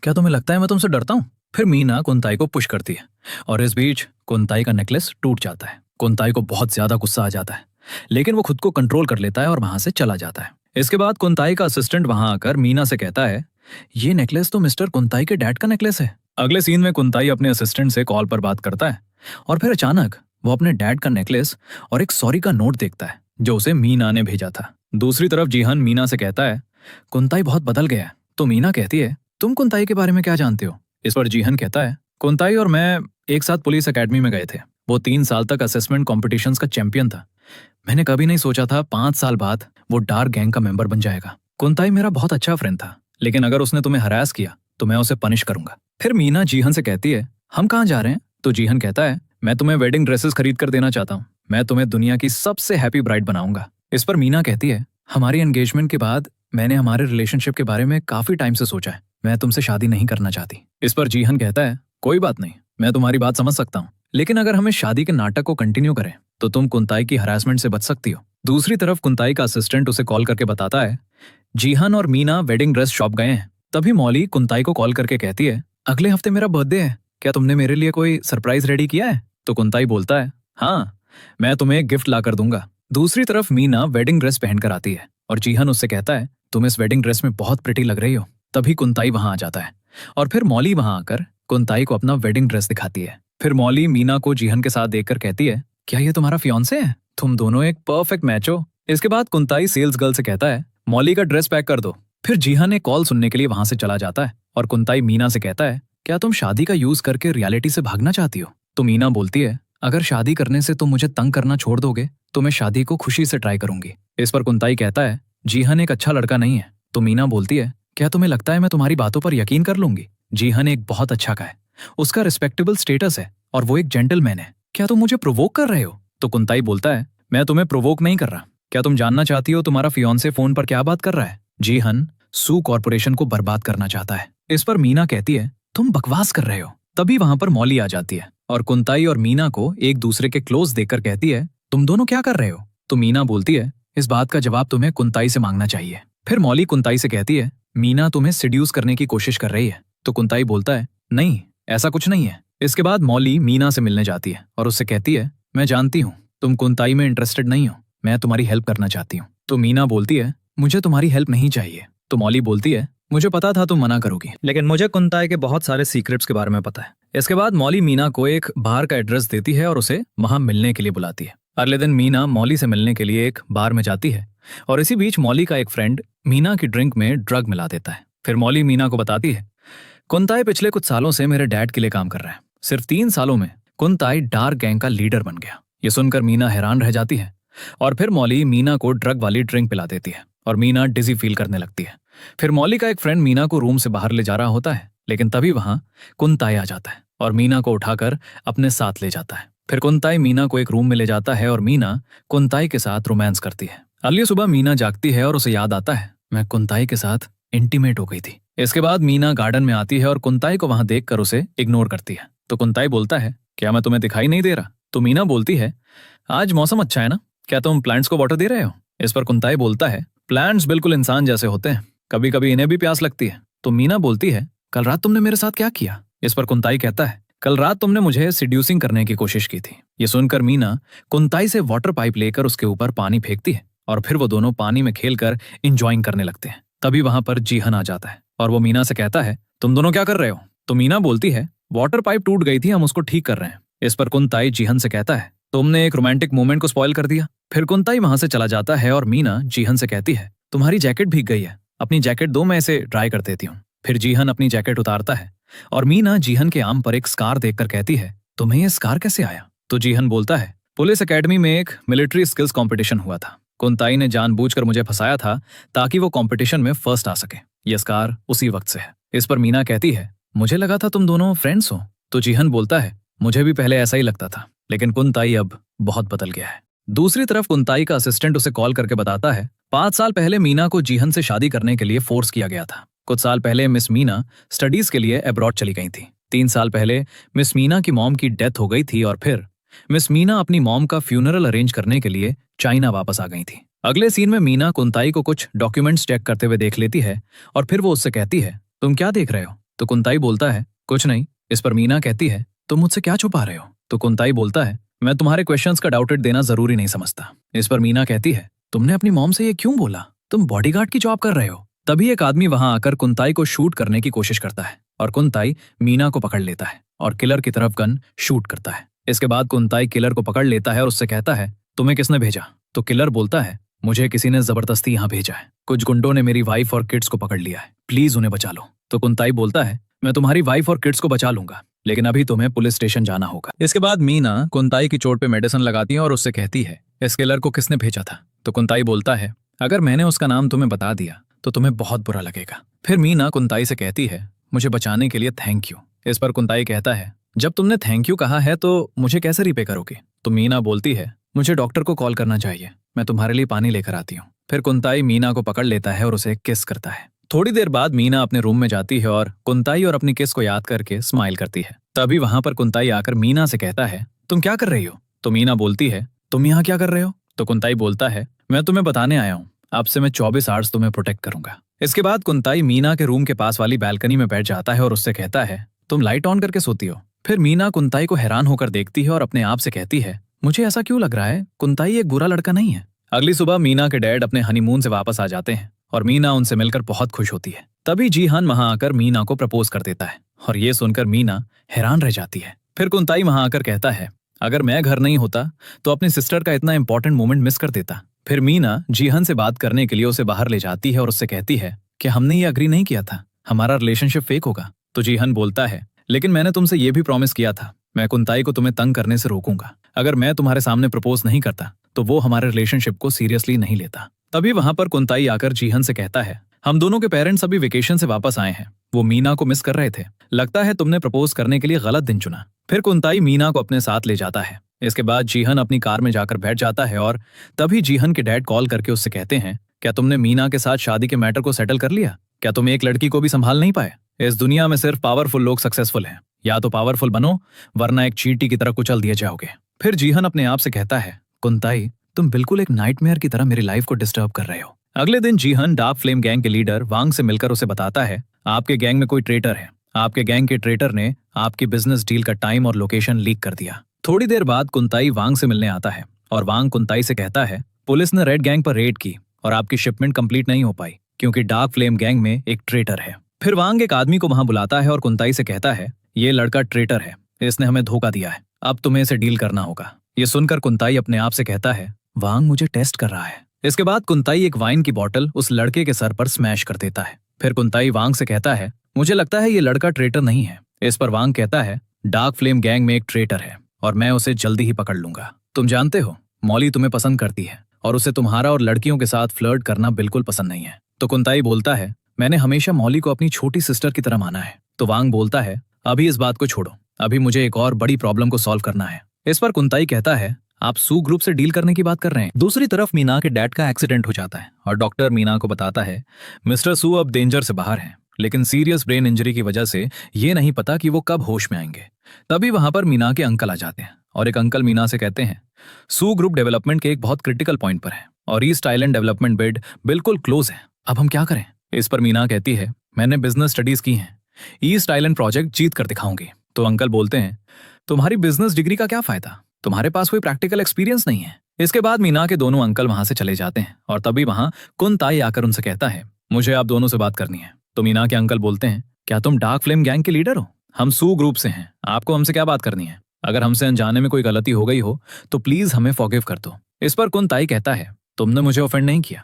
क्या तुम्हें लगता है मैं तुमसे डरता हूँ। फिर मीना कुंताई को पुश करती है और इस बीच कुंताई का नेकलेस टूट जाता है। कुंताई को बहुत ज्यादा गुस्सा आ जाता है, लेकिन वो खुद को कंट्रोल कर लेता है और वहां से चला जाता है। इसके बाद कुंताई का असिस्टेंट वहां आकर मीना से कहता है, ये नेकलेस तो मिस्टर कुंताई के डैड का नेकलेस है। अगले सीन में कुंताई अपने असिस्टेंट से कॉल पर बात करता है और फिर अचानक वो अपने डैड का नेकलेस और एक सॉरी का नोट देखता है जो उसे मीना ने भेजा था। दूसरी तरफ जीहन मीना से कहता है, कुंताई बहुत बदल गया है। तो मीना कहती है, तुम कुंताई के बारे में क्या जानते हो। इस पर जीहन कहता है, कुंताई और मैं एक साथ पुलिस एकेडमी में गए थे। वो 3 साल तक असेसमेंट कॉम्पिटिशन्स का चैंपियन था। मैंने कभी नहीं सोचा था 5 साल बाद वो डार्क गैंग का मेंबर बन जाएगा। कुंताई मेरा बहुत अच्छा फ्रेंड था, लेकिन अगर उसने तुम्हें हरास किया तो मैं उसे पनिश करूंगा। फिर मीना जीहन से कहती है, हम कहाँ जा रहे हैं। तो जीहन कहता है, मैं तुम्हें वेडिंग ड्रेसेस खरीद कर देना चाहता हूँ, मैं तुम्हें दुनिया की सबसे हैप्पी ब्राइड बनाऊंगा। इस पर मीना कहती है, हमारी एंगेजमेंट के बाद मैंने हमारे रिलेशनशिप के बारे में काफी टाइम से सोचा है, मैं तुमसे शादी नहीं करना चाहती। इस पर जीहन कहता है, कोई बात नहीं, मैं तुम्हारी बात समझ सकता हूँ, लेकिन अगर हमें शादी के नाटक को कंटिन्यू करें तो तुम कुंताई की हरासमेंट से बच सकती हो। दूसरी तरफ कुंताई का असिस्टेंट उसे कॉल करके बताता है, जीहन और मीना वेडिंग ड्रेस शॉप गए हैं। तभी मौली कुंताई को कॉल करके कहती है, अगले हफ्ते मेरा बर्थडे है, क्या तुमने मेरे लिए कोई सरप्राइज रेडी किया है। तो कुंताई बोलता है, हाँ, मैं तुम्हें एक गिफ्ट ला कर दूंगा। दूसरी तरफ मीना वेडिंग ड्रेस पहनकर आती है और जीहन उससे कहता है, तुम इस वेडिंग ड्रेस में बहुत प्रिटी लग रही हो। तभी कुंताई वहां आ जाता है और फिर मौली वहां आकर कुंताई को अपना वेडिंग ड्रेस दिखाती है। फिर मौली मीना को जीहन के साथ देखकर कहती है, क्या ये तुम्हारा फियांसे है, तुम दोनों एक परफेक्ट मैच हो। इसके बाद कुंताई सेल्स गर्ल से कहता है, मौली का ड्रेस पैक कर दो। फिर जीहन एक कॉल सुनने के लिए वहां से चला जाता है और कुंताई मीना से कहता है, क्या तुम शादी का यूज करके रियलिटी से भागना चाहती हो। तो मीना बोलती है, अगर शादी करने से तुम मुझे तंग करना छोड़ दोगे तो मैं शादी को खुशी से ट्राई करूंगी। इस पर कुंताई कहता है, जीहन एक अच्छा लड़का नहीं है। तो मीना बोलती है, क्या तुम्हें लगता है मैं तुम्हारी बातों पर यकीन कर लूंगी। जीहन एक बहुत अच्छा का है, उसका रिस्पेक्टेबल स्टेटस है और वो एक जेंटलमैन है, क्या तुम मुझे प्रोवोक कर रहे हो। तो कुंताई बोलता है, मैं तुम्हें प्रोवोक नहीं कर रहा, क्या तुम जानना चाहती हो तुम्हारा फियांसे फोन पर क्या बात कर रहा है। जीहन सू कॉर्पोरेशन को बर्बाद करना चाहता है। इस पर मीना कहती है, तुम बकवास कर रहे हो। तभी वहां पर मौली आ जाती है और कुंताई और मीना को एक दूसरे के क्लोज देखकर कहती है, तुम दोनों क्या कर रहे हो। तो मीना बोलती है, इस बात का जवाब तुम्हें कुंताई से मांगना चाहिए। फिर मौली कुंताई से कहती है, मीना तुम्हें सिड्यूस करने की कोशिश कर रही है। तो कुंताई बोलता है, नहीं, ऐसा कुछ नहीं है। इसके बाद मौली मीना से मिलने जाती है और उससे कहती है, मैं जानती हूँ तुम कुंताई में इंटरेस्टेड नहीं हो, मैं तुम्हारी हेल्प करना चाहती हूँ। तो मीना बोलती है, मुझे तुम्हारी हेल्प नहीं चाहिए। तो मौली बोलती है, मुझे पता था तुम मना करोगी, लेकिन मुझे कुंताई के बहुत सारे सीक्रेट्स के बारे में पता है। इसके बाद मौली मीना को एक बार का एड्रेस देती है और उसे वहां मिलने के लिए बुलाती है। अगले दिन मीना मौली से मिलने के लिए एक बार में जाती है और इसी बीच मौली का एक फ्रेंड मीना की ड्रिंक में ड्रग मिला देता है। फिर मौली मीना को बताती है, कुंताई पिछले कुछ सालों से मेरे डैड के लिए काम कर रहा है। सिर्फ 3 सालों में कुंताई डार्क गैंग का लीडर बन गया। ये सुनकर मीना हैरान रह जाती है और फिर मौली मीना को ड्रग वाली ड्रिंक पिला देती है और मीना डिजी फील करने लगती है। फिर मौली का एक फ्रेंड मीना को रूम से बाहर ले जा रहा होता है, लेकिन तभी वहां कुंताई आ जाता है और मीना को उठाकर अपने साथ ले जाता है। फिर कुंताई मीना को एक रूम में ले जाता है और मीना कुंताई के साथ रोमांस करती है। अगली सुबह मीना जागती है और उसे याद आता है, मैं कुंताई के साथ इंटीमेट हो गई थी। इसके बाद मीना गार्डन में आती है और कुंताई को वहां देखकर उसे इग्नोर करती है। तो कुंताई बोलता है, क्या मैं तुम्हें दिखाई नहीं दे रहा? तो मीना बोलती है, आज मौसम अच्छा है ना, क्या तुम प्लांट्स को वाटर दे रहे हो? इस पर कुंताई बोलता है, प्लांट्स बिल्कुल इंसान जैसे होते हैं, कभी कभी इन्हें भी प्यास लगती है। तो मीना बोलती है, कल रात तुमने मेरे साथ क्या किया? इस पर कुंताई कहता है, कल रात तुमने मुझे सिड्यूसिंग करने की कोशिश की थी। ये सुनकर मीना कुंताई से वाटर पाइप लेकर उसके ऊपर पानी फेंकती है और फिर वो दोनों पानी में खेलकर इंजॉइंग करने लगते हैं। तभी वहां पर जीहन आ जाता है और वो मीना से कहता है, तुम दोनों क्या कर रहे हो? तो मीना बोलती है, वाटर पाइप टूट गई थी, हम उसको ठीक कर रहे हैं। इस पर कुंताई जीहन से कहता है, तुमने एक रोमांटिक मोमेंट को स्पॉइल कर दिया। फिर कुंताई वहां से चला जाता है और मीना जीहन से कहती है, तुम्हारी जैकेट भीग गई है, अपनी जैकेट दो, मैं इसे ड्राई कर देती हूँ। फिर जीहन अपनी जैकेट उतारता है और मीना जीहन के आर्म पर एक स्कार देखकर कहती है, तुम्हें यह स्कार कैसे आया? तो जीहन बोलता है, पुलिस एकेडमी में एक मिलिट्री स्किल्स कंपटीशन हुआ था, कुंताई ने जानबूझकर मुझे फंसाया था ताकि वो कंपटीशन में फर्स्ट आ सके। ये स्कार उसी वक्त से है। इस पर मीना कहती है, मुझे लगा था तुम दोनों फ्रेंड्स हो। तो जीहन बोलता है, मुझे भी पहले ऐसा ही लगता था, लेकिन कुंताई अब बहुत बदल गया है। दूसरी तरफ कुंताई का असिस्टेंट उसे कॉल करके बताता है, 5 साल पहले मीना को जीहन से शादी करने के लिए फोर्स किया गया था। कुछ साल पहले मिस मीना स्टडीज के लिए अब्रॉड चली गई थी। 3 साल पहले मिस मीना की मॉम की डेथ हो गई थी और फिर मिस मीना अपनी मॉम का फ्यूनरल अरेंज करने के लिए चाइना वापस आ गई थी। अगले सीन में मीना कुंताई को कुछ डॉक्यूमेंट्स चेक करते हुए देख लेती है और फिर वो उससे कहती है, तुम क्या देख रहे हो? तो कुंताई बोलता है, कुछ नहीं। इस पर मीना कहती है, तुम मुझसे क्या छुपा रहे हो? तो कुंताई बोलता है, मैं तुम्हारे क्वेश्चंस का डाउटेड देना जरूरी नहीं समझता। इस पर मीना कहती है, तुमने अपनी मॉम से ये क्यों बोला? तुम बॉडीगार्ड की जॉब कर रहे हो। तभी एक आदमी वहां आकर कुंताई को शूट करने की कोशिश करता है और कुंताई मीना को पकड़ लेता है और किलर की तरफ गन शूट करता है। इसके बाद कुंताई किलर को पकड़ लेता है और उससे कहता है, तुम्हें किसने भेजा? तो किलर बोलता है, मुझे किसी ने जबरदस्ती यहाँ भेजा है, कुछ गुंडों ने मेरी वाइफ और किड्स को पकड़ लिया है, प्लीज उन्हें बचा लो। तो कुंताई बोलता है, मैं तुम्हारी वाइफ और किड्स को बचा लूंगा, लेकिन अभी तुम्हें पुलिस स्टेशन जाना होगा। इसके बाद मीना कुंताई की चोट पे मेडिसिन लगाती है और उससे कहती है, इस किलर को किसने भेजा था? तो कुंताई बोलता है, अगर मैंने उसका नाम तुम्हें बता दिया तो तुम्हें बहुत बुरा लगेगा। फिर मीना कुंताई से कहती है, मुझे बचाने के लिए थैंक यू। इस पर कुंताई कहता है, जब तुमने थैंक यू कहा है तो मुझे कैसे रिपे करोगे? तो मीना बोलती है, मुझे डॉक्टर को कॉल करना चाहिए, मैं तुम्हारे लिए पानी लेकर आती हूँ। फिर कुंताई मीना को पकड़ लेता है और उसे किस करता है। थोड़ी देर बाद मीना अपने रूम में जाती है और कुंताई और अपनी किस को याद करके स्माइल करती है। तभी वहां पर कुंताई आकर मीना से कहता है, तुम क्या कर रही हो? तो मीना बोलती है, तुम यहाँ क्या कर रहे हो? तो कुंताई बोलता है, मैं तुम्हें बताने आया हूँ, अब से मैं 24 आवर्स तुम्हें प्रोटेक्ट करूंगा। इसके बाद कुंताई मीना के रूम के पास वाली बैल्कनी में बैठ जाता है और उससे कहता है, तुम लाइट ऑन करके सोती हो। फिर मीना कुंताई को हैरान होकर देखती है और अपने आप से कहती है, मुझे ऐसा क्यों लग रहा है कुंताई एक बुरा लड़का नहीं है। अगली सुबह मीना के डैड अपने हनीमून से वापस आ जाते हैं और मीना उनसे मिलकर बहुत खुश होती है। तभी जीहान वहां आकर मीना को प्रपोज कर देता है और ये सुनकर मीना हैरान रह जाती है। फिर कुंताई वहां आकर कहता है, अगर मैं घर नहीं होता तो अपनी सिस्टर का इतना इंपॉर्टेंट मोमेंट मिस कर देता। फिर मीना जीहन से बात करने के लिए उसे बाहर ले जाती है और उससे कहती है कि हमने ये अग्री नहीं किया था, हमारा रिलेशनशिप फेक होगा। तो जीहन बोलता है, लेकिन मैंने तुमसे ये भी प्रॉमिस किया था, मैं कुंताई को तुम्हें तंग करने से रोकूंगा। अगर मैं तुम्हारे सामने प्रपोज नहीं करता तो वो हमारे रिलेशनशिप को सीरियसली नहीं लेता। तभी वहां पर कुंताई आकर जीहन से कहता है, हम दोनों के पेरेंट्स अभी वेकेशन से वापस आए हैं, वो मीना को मिस कर रहे थे, लगता है तुमने प्रपोज करने के लिए गलत दिन चुना। फिर कुंताई मीना को अपने साथ ले जाता है। इसके बाद जीहन अपनी कार में जाकर बैठ जाता है और तभी जीहन के डैड कॉल करके उससे कहते हैं, क्या तुमने मीना के साथ शादी के मैटर को सेटल कर लिया? क्या तुम एक लड़की को भी संभाल नहीं पाए? इस दुनिया में सिर्फ पावरफुल लोग सक्सेसफुल हैं, या तो पावरफुल बनो वरना एक चींटी की तरह कुचल दिए जाओगे। फिर जीहन अपने आप से कहता है, कुंताई तुम बिल्कुल एक नाइटमेयर की तरह मेरी लाइफ को डिस्टर्ब कर रहे हो। अगले दिन जीहन डार्क फ्लेम गैंग के लीडर वांग से मिलकर उसे बताता है, आपके गैंग में कोई ट्रेटर है, आपके गैंग के ट्रेटर ने आपकी बिजनेस डील का टाइम और लोकेशन लीक कर दिया। थोड़ी देर बाद कुंताई वांग से मिलने आता है और वांग कुंताई से कहता है, पुलिस ने रेड गैंग पर रेड की और आपकी शिपमेंट कंप्लीट नहीं हो पाई क्योंकि डार्क फ्लेम गैंग में एक ट्रेटर है। फिर वांग एक आदमी को वहां बुलाता है और कुंताई से कहता है, ये लड़का ट्रेटर है, इसने हमें धोखा दिया है, अब तुम्हें इसे डील करना होगा। ये सुनकर कुंताई अपने आप से कहता है, वांग मुझे टेस्ट कर रहा है। इसके बाद कुंताई एक वाइन की बोतल उस लड़के के सर पर स्मैश कर देता है। फिर कुंताई वांग से कहता है, मुझे लगता है ये लड़का ट्रेटर नहीं है। इस पर वांग कहता है, डार्क फ्लेम गैंग में एक ट्रेटर है और मैं उसे जल्दी ही पकड़ लूंगा। तुम जानते हो मॉली तुम्हें पसंद करती है और उसे तुम्हारा और लड़कियों के साथ फ्लर्ट करना बिल्कुल पसंद नहीं है। तो कुंताई बोलता है, मैंने हमेशा मॉली को अपनी छोटी सिस्टर की तरह माना है। तो वांग बोलता है, अभी इस बात को छोड़ो, अभी मुझे एक और बड़ी प्रॉब्लम को सॉल्व करना है। इस पर कुंताई कहता है, आप सू ग्रुप से डील करने की बात कर रहे हैं। दूसरी तरफ मीना के डैड का एक्सीडेंट हो जाता है और डॉक्टर मीना को बताता है, मिस्टर सू अब डेंजर से बाहर हैं, लेकिन सीरियस ब्रेन इंजरी की वजह से ये नहीं पता कि वो कब होश में आएंगे। तभी वहां पर मीना के अंकल आ जाते हैं और एक अंकल मीना से कहते हैं, सू ग्रुप डेवलपमेंट के एक बहुत क्रिटिकल पॉइंट पर है और ईस्ट आइलैंड डेवलपमेंट बिड बिल्कुल क्लोज है। अब हम क्या करें? इस पर मीना कहती है, मैंने बिजनेस स्टडीज की हैं, ईस्ट आइलैंड प्रोजेक्ट जीत कर दिखाऊंगी। तो अंकल बोलते हैं, तुम्हारी बिजनेस डिग्री का क्या फायदा, तुम्हारे पास कोई प्रैक्टिकल एक्सपीरियंस नहीं है। इसके बाद मीना के दोनों अंकल वहां से चले जाते हैं और तभी वहां कुंताई आकर उनसे कहता है, मुझे आप दोनों से बात करनी है। तो मीना के अंकल बोलते हैं, क्या तुम डार्क फ्लेम गैंग के लीडर हो? हम सू ग्रुप से हैं, आपको हमसे क्या बात करनी है? अगर हमसे अनजाने में कोई गलती हो गई हो तो प्लीज हमें फॉरगिव कर दो। इस पर कुंताई कहता है, तुमने मुझे ऑफेंड नहीं किया,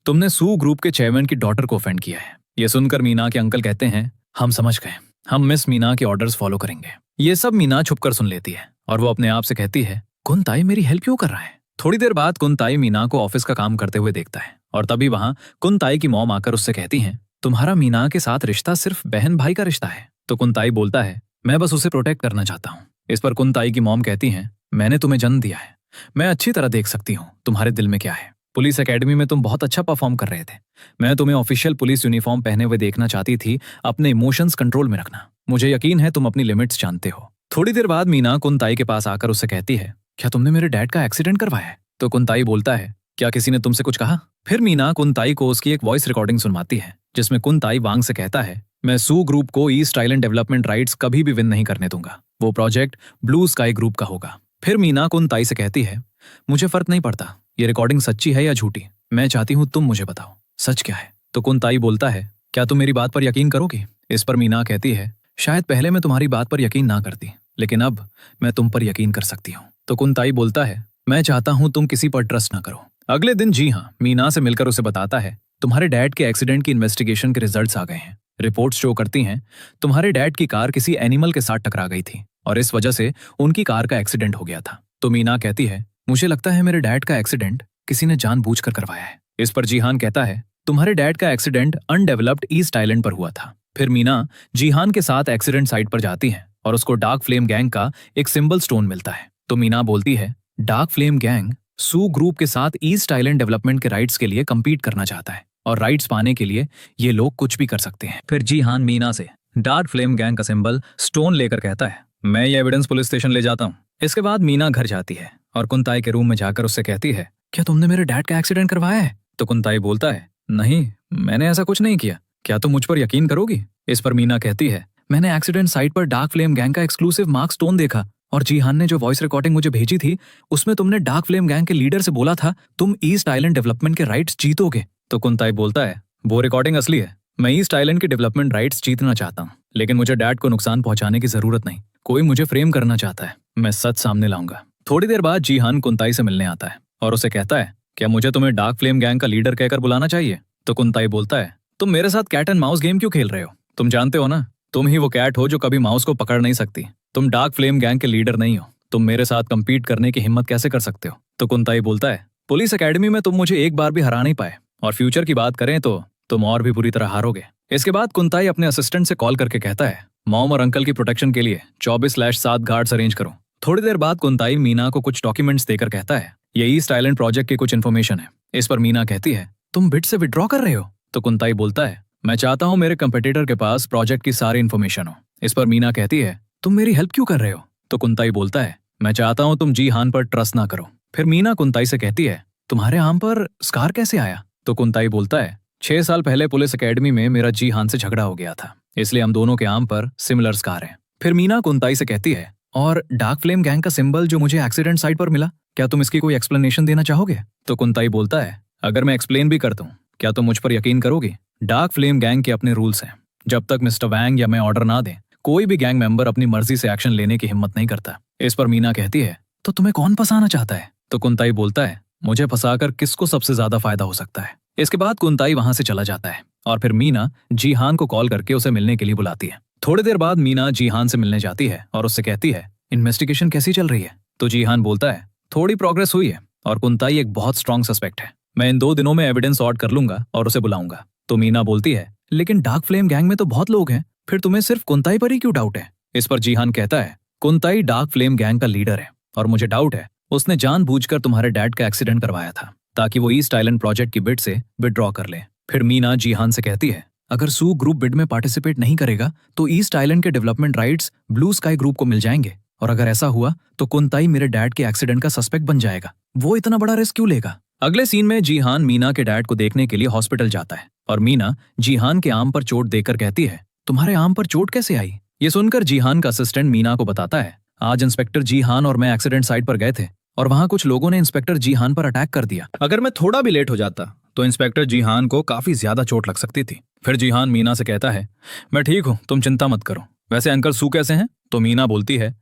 तुमने सू ग्रुप के चेयरमैन की डॉटर को ऑफेंड किया है। ये सुनकर मीना के अंकल कहते हैं, हम समझ गए, हम मिस मीना के ऑर्डर्स फॉलो करेंगे। ये सब मीना छुपकर सुन लेती है और वो अपने आप से कहती है, कुंताई मेरी हेल्प क्यों कर रहा है? थोड़ी देर बाद कुंताई मीना को ऑफिस का काम करते हुए देखता है और तभी वहां कुंताई की मॉम आकर उससे कहती है, तुम्हारा मीना के साथ रिश्ता सिर्फ बहन भाई का रिश्ता है। तो कुंताई बोलता है, मैं बस उसे प्रोटेक्ट करना चाहता हूँ। इस पर कुंताई की मॉम कहती है, मैंने तुम्हें जन्म दिया है, मैं अच्छी तरह देख सकती हूँ तुम्हारे दिल में क्या है। पुलिस एकेडमी में तुम बहुत अच्छा परफॉर्म कर रहे थे, मैं तुम्हें ऑफिशियल पुलिस यूनिफॉर्म पहने हुए देखना चाहती थी। अपने इमोशंस कंट्रोल में रखना, मुझे यकीन है तुम अपनी लिमिट्स जानते हो। थोड़ी देर बाद मीना कुंताई के पास आकर उससे कहती है, क्या तुमने मेरे डैड का एक्सीडेंट करवाया है? तो कुंताई बोलता है, क्या किसी ने तुमसे कुछ कहा? फिर मीना कुंताई को उसकी एक वॉइस रिकॉर्डिंग सुनवाती है जिसमें कुंताई वांग से कहता है, मैं सू ग्रुप को ईस्ट आइलैंड डेवलपमेंट राइट्स कभी भी विन नहीं करने दूंगा, वो प्रोजेक्ट ब्लू स्काई ग्रुप का होगा। फिर मीना कुंताई से कहती है, मुझे फर्क नहीं पड़ता ये रिकॉर्डिंग सच्ची है या झूठी, मैं चाहती हूँ तुम मुझे बताओ सच क्या है। तो कुंताई बोलता है, क्या तुम मेरी बात पर यकीन करोगी? इस पर मीना कहती है, शायद पहले मैं तुम्हारी बात पर यकीन ना करती, लेकिन अब मैं तुम पर यकीन कर सकती हूँ। तो कुंताई बोलता है, मैं चाहता हूँ तुम किसी पर ट्रस्ट ना करो। अगले दिन जी हाँ मीना से मिलकर उसे बताता है, तुम्हारे डैड के एक्सीडेंट की इन्वेस्टिगेशन के रिजल्ट्स आ गए हैं। रिपोर्ट्स शो करती हैं तुम्हारे डैड की कार किसी एनिमल के साथ टकरा गई थी और इस वजह से उनकी कार का एक्सीडेंट हो गया था। तो मीना कहती है, मुझे लगता है मेरे डैड का एक्सीडेंट किसी ने जानबूझकर करवाया है। इस पर जीहान कहता है, तुम्हारे डैड का एक्सीडेंट अनडेवलप्ड ईस्ट आइलैंड पर हुआ था। फिर मीना जीहान के साथ एक्सीडेंट साइट पर जाती है और उसको डार्क फ्लेम गैंग का एक सिंबल स्टोन मिलता है। तो मीना बोलती है, डार्क फ्लेम गैंग सू ग्रुप के साथ ईस्ट आइलैंड डेवलपमेंट के राइट्स के लिए कम्पीट करना चाहता है और राइट्स पाने के लिए ये लोग कुछ भी कर सकते हैं। फिर जीहान मीना से डार्क फ्लेम गैंग का सिंबल स्टोन लेकर कहता है, मैं ये एविडेंस पुलिस स्टेशन ले जाता हूँ। इसके बाद मीना घर जाती है और कुंताई के रूम में जाकर उससे कहती है, क्या तुमने मेरे डैड का एक्सीडेंट करवाया है? तो कुंताई बोलता है, नहीं मैंने ऐसा कुछ नहीं किया, क्या तुम मुझ पर यकीन करोगी? इस पर मीना कहती है, मैंने एक्सीडेंट साइट पर डार्क फ्लेम गैंग का एक्सक्लूसिव मार्क स्टोन देखा और जीहान ने जो वॉइस रिकॉर्डिंग मुझे भेजी थी उसमें तुमने डार्क फ्लेम गैंग के लीडर से बोला था तुम ईस्ट आइलैंड डेवलपमेंट के राइट्स जीतोगे। तो कुंताई बोलता है, वो रिकॉर्डिंग असली है, मैं ईस्ट आइलैंड के डेवलपमेंट राइट्स जीतना चाहता हूँ, लेकिन मुझे डैड को नुकसान पहुंचाने की जरूरत नहीं। कोई मुझे फ्रेम करना चाहता है, मैं सच सामने लाऊंगा। थोड़ी देर बाद जीहान कुंताई से मिलने आता है और उसे कहता है, क्या मुझे तुम्हें डार्क फ्लेम गैंग का लीडर कहकर बुलाना चाहिए? तो कुंताई बोलता है, तुम मेरे साथ कैट एंड माउस गेम क्यों खेल रहे हो? तुम जानते हो ना, तुम ही वो कैट हो जो कभी माउस को पकड़ नहीं सकती। तुम डार्क फ्लेम गैंग के लीडर नहीं हो, तुम मेरे साथ कंपीट करने की हिम्मत कैसे कर सकते हो? तो कुंताई बोलता है, पुलिस एकेडमी में तुम मुझे एक बार भी हरा नहीं पाए और फ्यूचर की बात करें तो तुम और भी बुरी तरह हारोगे। इसके बाद कुंताई अपने असिस्टेंट से कॉल करके कहता है, मॉम और अंकल की प्रोटेक्शन के लिए 24/7 गार्ड्स अरेंज करो। थोड़ी देर बाद कुंताई मीना को कुछ डॉक्यूमेंट्स देकर कहता है, ये ईस्ट आइलैंड प्रोजेक्ट की कुछ इन्फॉर्मेशन है। इस पर मीना कहती है, तुम बिड से विड्रॉ कर रहे हो? तो कुंताई बोलता है, मैं चाहता हूँ मेरे कंपेटिटर के पास प्रोजेक्ट की सारी इन्फॉर्मेशन हो। इस पर मीना कहती है, तुम मेरी हेल्प क्यों कर रहे हो? तो कुंताई बोलता है, मैं चाहता हूँ तुम जीहान पर ट्रस्ट ना करो। फिर मीना कुंताई से कहती है, तुम्हारे आर्म पर स्कार कैसे आया? तो कुंताई बोलता है, 6 साल पहले पुलिस एकेडमी में मेरा जीहान से झगड़ा हो गया था, इसलिए हम दोनों के आर्म पर सिमिलर स्कार हैं। फिर मीना कुंताई से कहती है, और डार्क फ्लेम गैंग का सिंबल जो मुझे एक्सीडेंट साइट पर मिला, क्या तुम इसकी कोई एक्सप्लेनेशन देना चाहोगे? तो कुंताई बोलता है, अगर मैं एक्सप्लेन भी कर दूं, क्या तुम मुझ पर यकीन करोगी? डार्क फ्लेम गैंग के अपने रूल्स हैं, जब तक मिस्टर वैंग या मैं ऑर्डर ना दें, कोई भी गैंग मेंबर अपनी मर्जी से एक्शन लेने की हिम्मत नहीं करता। इस पर मीना कहती है, तो तुम्हें कौन फंसाना चाहता है? तो कुंताई बोलता है, मुझे फंसाकर किसको सबसे ज्यादा फायदा हो सकता है। इसके बाद कुंताई वहां से चला जाता है और फिर मीना जीहान को कॉल करके उसे मिलने के लिए बुलाती है। थोड़ी देर बाद मीना जीहान से मिलने जाती है और उससे कहती है, इन्वेस्टिगेशन कैसी चल रही है? तो जीहान बोलता है, थोड़ी प्रोग्रेस हुई है और कुंताई एक बहुत स्ट्रांग सस्पेक्ट है। मैं इन 2 दिनों में एविडेंस ऑट कर लूंगा और उसे बुलाऊंगा। तो मीना बोलती है, लेकिन डार्क फ्लेम गैंग में तो बहुत लोग हैं, फिर तुम्हें सिर्फ कुंताई पर ही क्यों डाउट है? इस पर जीहान कहता है, कुंताई डार्क फ्लेम गैंग का लीडर है और मुझे डाउट है उसने जानबूझकर तुम्हारे डैड का एक्सीडेंट करवाया था ताकि वो ईस्ट आइलैंड प्रोजेक्ट की बिड से विड्रॉ कर ले। फिर मीना जीहान से कहती है, अगर सू ग्रुप बिड में पार्टिसिपेट नहीं करेगा तो ईस्ट आइलैंड के development rights blue sky group को मिल जाएंगे, और अगर ऐसा हुआ तो कुंताई मेरे डैड के एक्सीडेंट का सस्पेक्ट बन जाएगा। वो इतना बड़ा रिस्क क्यों लेगा? अगले सीन में जीहान मीना के डैड को देखने के लिए हॉस्पिटल जाता है और मीना जीहान के आर्म पर चोट देकर कहती है, तुम्हारे आर्म पर चोट कैसे आई? ये सुनकर जीहान का असिस्टेंट मीना को बताता है, आज इंस्पेक्टर जीहान और मैं एक्सीडेंट साइट पर गए थे और वहां कुछ लोगों ने इंस्पेक्टर जीहान पर अटैक कर दिया। अगर मैं थोड़ा भी लेट हो जाता तो इंस्पेक्टर जीहान को काफी ज्यादा चोट लग सकती थी। फिर जीहान मीना से कहता है, मैं ठीक हूँ, तुम चिंता मत करो। वैसे अंकल सू कैसे हैं? तो मीना बोलती है,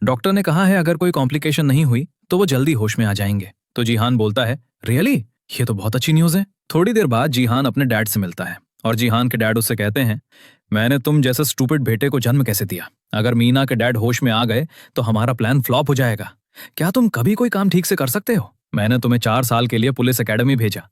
डॉक्टर ने कहा है अगर कोई कॉम्प्लिकेशन नहीं हुई तो वो जल्दी होश में आ जाएंगे। तो जीहान बोलता है, रियली? ये तो बहुत अच्छी न्यूज है। थोड़ी देर बाद जीहान अपने डैड से मिलता है और जीहान के डैड उससे कहते हैं, मैंने तुम जैसे स्टूपिड बेटे को जन्म कैसे दिया? अगर मीना के डैड होश में आ गए तो हमारा प्लान फ्लॉप हो जाएगा। क्या तुम कभी कोई काम ठीक से कर सकते हो? मैंने तुम्हें 4 साल के लिए पुलिस एकेडमी भेजा।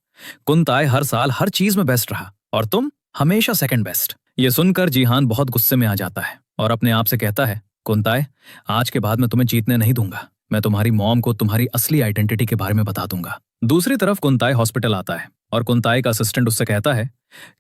कुंताई हर साल हर चीज में बेस्ट रहा और तुम हमेशा सेकंड बेस्ट। ये सुनकर जीहान बहुत गुस्से में आ जाता है और अपने आप से कहता है, कुंताई, आज के बाद मैं तुम्हें जीतने नहीं दूंगा। मैं तुम्हारी मॉम को तुम्हारी असली आइडेंटिटी के बारे में बता दूंगा। दूसरी तरफ कुंताई हॉस्पिटल आता है और कुंताई का असिस्टेंट उससे कहता है,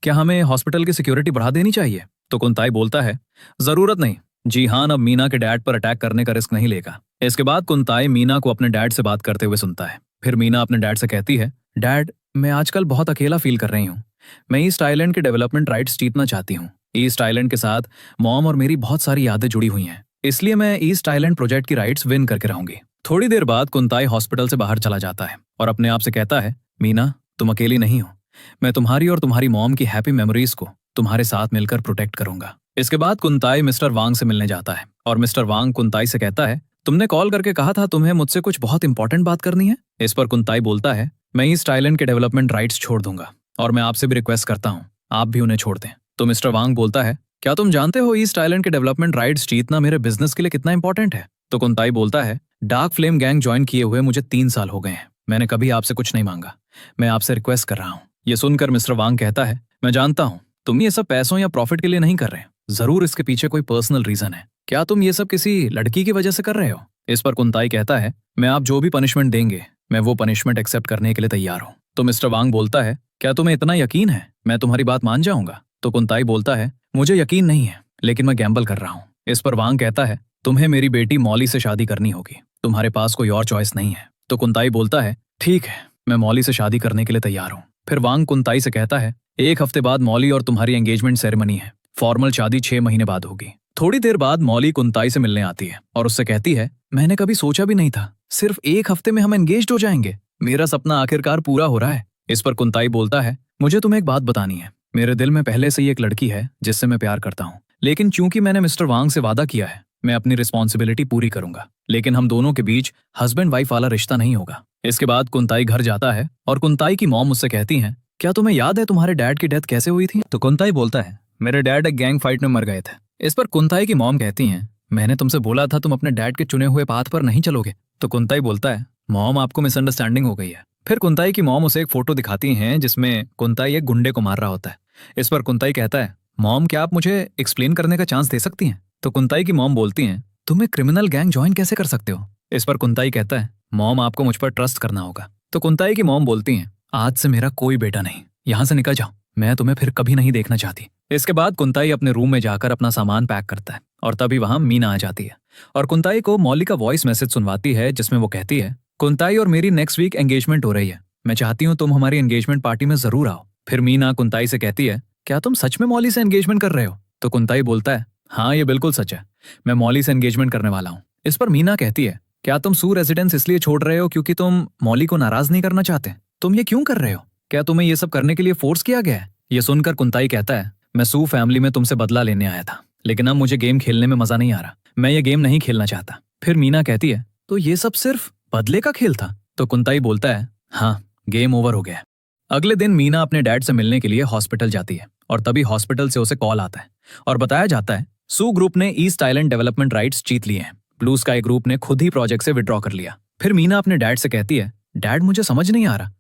क्या हमें हॉस्पिटल की सिक्योरिटी बढ़ा देनी चाहिए? तो कुंताई बोलता है, जरूरत नहीं। जीहान अब मीना के डैड पर अटैक करने का रिस्क नहीं लेगा। इसके बाद कुंताई मीना को अपने डैड से बात करते हुए सुनता है। फिर मीना अपने डैड से कहती है, डैड, मैं आजकल बहुत अकेला फील कर रही हूँ। मैं ईस्ट आइलैंड के डेवलपमेंट राइट्स जीतना चाहती हूँ। ईस्ट आइलैंड के साथ मॉम और मेरी बहुत सारी यादें जुड़ी हुई हैं, इसलिए मैं ईस्ट आइलैंड प्रोजेक्ट की राइट्स विन करके रहूंगी। थोड़ी देर बाद कुंताई हॉस्पिटल से बाहर चला जाता है और अपने आप से कहता है, मीना, तुम अकेली नहीं हो। मैं तुम्हारी और तुम्हारी मॉम की हैप्पी मेमोरीज को तुम्हारे साथ मिलकर प्रोटेक्ट करूंगा। इसके बाद कुंताई मिस्टर वांग से मिलने जाता है और मिस्टर वांग कुंताई से कहता है, तुमने कॉल करके कहा था तुम्हें मुझसे कुछ बहुत इंपॉर्टेंट बात करनी है। इस पर कुंताई बोलता है, मैं ईस्ट आइलैंड के डेवलपमेंट राइट्स छोड़ दूंगा और मैं आपसे भी रिक्वेस्ट करता हूँ आप भी उन्हें छोड़ दें। तो मिस्टर वांग बोलता है, क्या तुम जानते हो ईस्ट आइलैंड के डेवलपमेंट राइट्स जीतना मेरे बिजनेस के लिए कितना इंपॉर्टेंट है? तो कुंताई बोलता है, डार्क फ्लेम गैंग ज्वाइन किए हुए मुझे 3 साल हो गए हैं। मैंने कभी आपसे कुछ नहीं मांगा, मैं आपसे रिक्वेस्ट कर रहा हूँ। ये सुनकर मिस्टर वांग कहता है, मैं जानता हूँ तुम ये सब पैसों या प्रॉफिट के लिए नहीं कर रहे, जरूर इसके पीछे कोई पर्सनल रीजन है। क्या तुम ये सब किसी लड़की की वजह से कर रहे हो? इस पर कुंताई कहता है, मैं आप जो भी पनिशमेंट देंगे मैं वो पनिशमेंट एक्सेप्ट करने के लिए तैयार हूँ। तो मिस्टर वांग बोलता है, क्या तुम्हें इतना यकीन है मैं तुम्हारी बात मान जाऊंगा? तो कुंताई बोलता है, मुझे यकीन नहीं है लेकिन मैं गैम्बल कर रहा हूँ। इस पर वांग कहता है, तुम्हें मेरी बेटी मॉली से शादी करनी होगी, तुम्हारे पास कोई और चॉइस नहीं है। तो कुंताई बोलता है, ठीक है, मैं मॉली से शादी करने के लिए तैयार हूँ। फिर वांग कुंताई से कहता है, 1 हफ्ते बाद मॉली और तुम्हारी एंगेजमेंट सेरेमनी है। फॉर्मल शादी 6 महीने बाद होगी। थोड़ी देर बाद मॉली कुंताई से मिलने आती है और उससे कहती है, मैंने कभी सोचा भी नहीं था सिर्फ 1 हफ्ते में हम एंगेज्ड हो जाएंगे। मेरा सपना आखिरकार पूरा हो रहा है। इस पर कुंताई बोलता है, मुझे तुम्हें एक बात बतानी है। मेरे दिल में पहले से ही एक लड़की है जिससे मैं प्यार करता हूँ, लेकिन चूंकि मैंने मिस्टर वांग से वादा किया है मैं अपनी रिस्पॉन्सिबिलिटी पूरी करूंगा, लेकिन हम दोनों के बीच हस्बैंड वाइफ वाला रिश्ता नहीं होगा। इसके बाद कुंताई घर जाता है और कुंताई की मॉम मुझसे कहती हैं, क्या तुम्हें याद है तुम्हारे डैड की डेथ कैसे हुई थी? तो कुंताई बोलता है, मेरे डैड एक गैंग फाइट में मर गए थे। इस पर कुंताई की मॉम कहती हैं, मैंने तुमसे बोला था तुम अपने डैड के चुने हुए पाथ पर नहीं चलोगे। तो कुंताई बोलता है, मॉम आपको मिसअंडरस्टैंडिंग हो गई है। फिर कुंताई की मॉम उसे एक फोटो दिखाती हैं जिसमें कुंताई एक गुंडे को मार रहा होता है। इस पर कुंताई कहता है, मॉम क्या आप मुझे एक्सप्लेन करने का चांस दे सकती हैं? तो कुंताई की मॉम बोलती हैं, तुम एक क्रिमिनल गैंग ज्वाइन कैसे कर सकते हो? इस पर कुंताई कहता है, मॉम आपको मुझ पर ट्रस्ट करना होगा। तो कुंताई की मॉम बोलती हैं, आज से मेरा कोई बेटा नहीं, यहाँ से निकल जाओ, मैं तुम्हें फिर कभी नहीं देखना चाहती। इसके बाद कुंताई अपने रूम में जाकर अपना सामान पैक करता है और तभी वहां मीना आ जाती है और कुंताई को मॉली का वॉइस मैसेज सुनवाती है जिसमें वो कहती है, कुंताई और मेरी नेक्स्ट वीक एंगेजमेंट हो रही है, मैं चाहती हूँ तुम हमारी एंगेजमेंट पार्टी में जरूर आओ। फिर मीना कुंताई से कहती है, क्या तुम सच में मॉली से एंगेजमेंट कर रहे हो? तो कुंताई बोलता है, हाँ ये बिल्कुल सच है, मैं मॉली से एंगेजमेंट करने वाला हूँ। इस पर मीना कहती है, क्या तुम सू रेजिडेंस इसलिए छोड़ रहे हो क्योंकि तुम मॉली को नाराज नहीं करना चाहते? तुम ये क्यों कर रहे हो? क्या तुम्हें ये सब करने के लिए फोर्स किया गया है? ये सुनकर कुंताई कहता है, मैं सू फैमिली में तुमसे बदला लेने आया था, लेकिन अब मुझे गेम खेलने में मजा नहीं आ रहा, मैं ये गेम नहीं खेलना चाहता। फिर मीना कहती है, तो ये सब सिर्फ बदले का खेल था? तो कुंताई बोलता है, हाँ गेम ओवर हो गया। अगले दिन मीना अपने डैड से मिलने के लिए हॉस्पिटल जाती है और तभी हॉस्पिटल से उसे कॉल आता है और बताया जाता है सू ग्रुप ने ईस्ट आइलैंड डेवलपमेंट राइट्स जीत लिए हैं। ब्लू स्काई ग्रुप ने खुद ही प्रोजेक्ट से विड्रॉ कर लिया। फिर मीना अपने डैड से कहती है, डैड मुझे समझ नहीं आ रहा,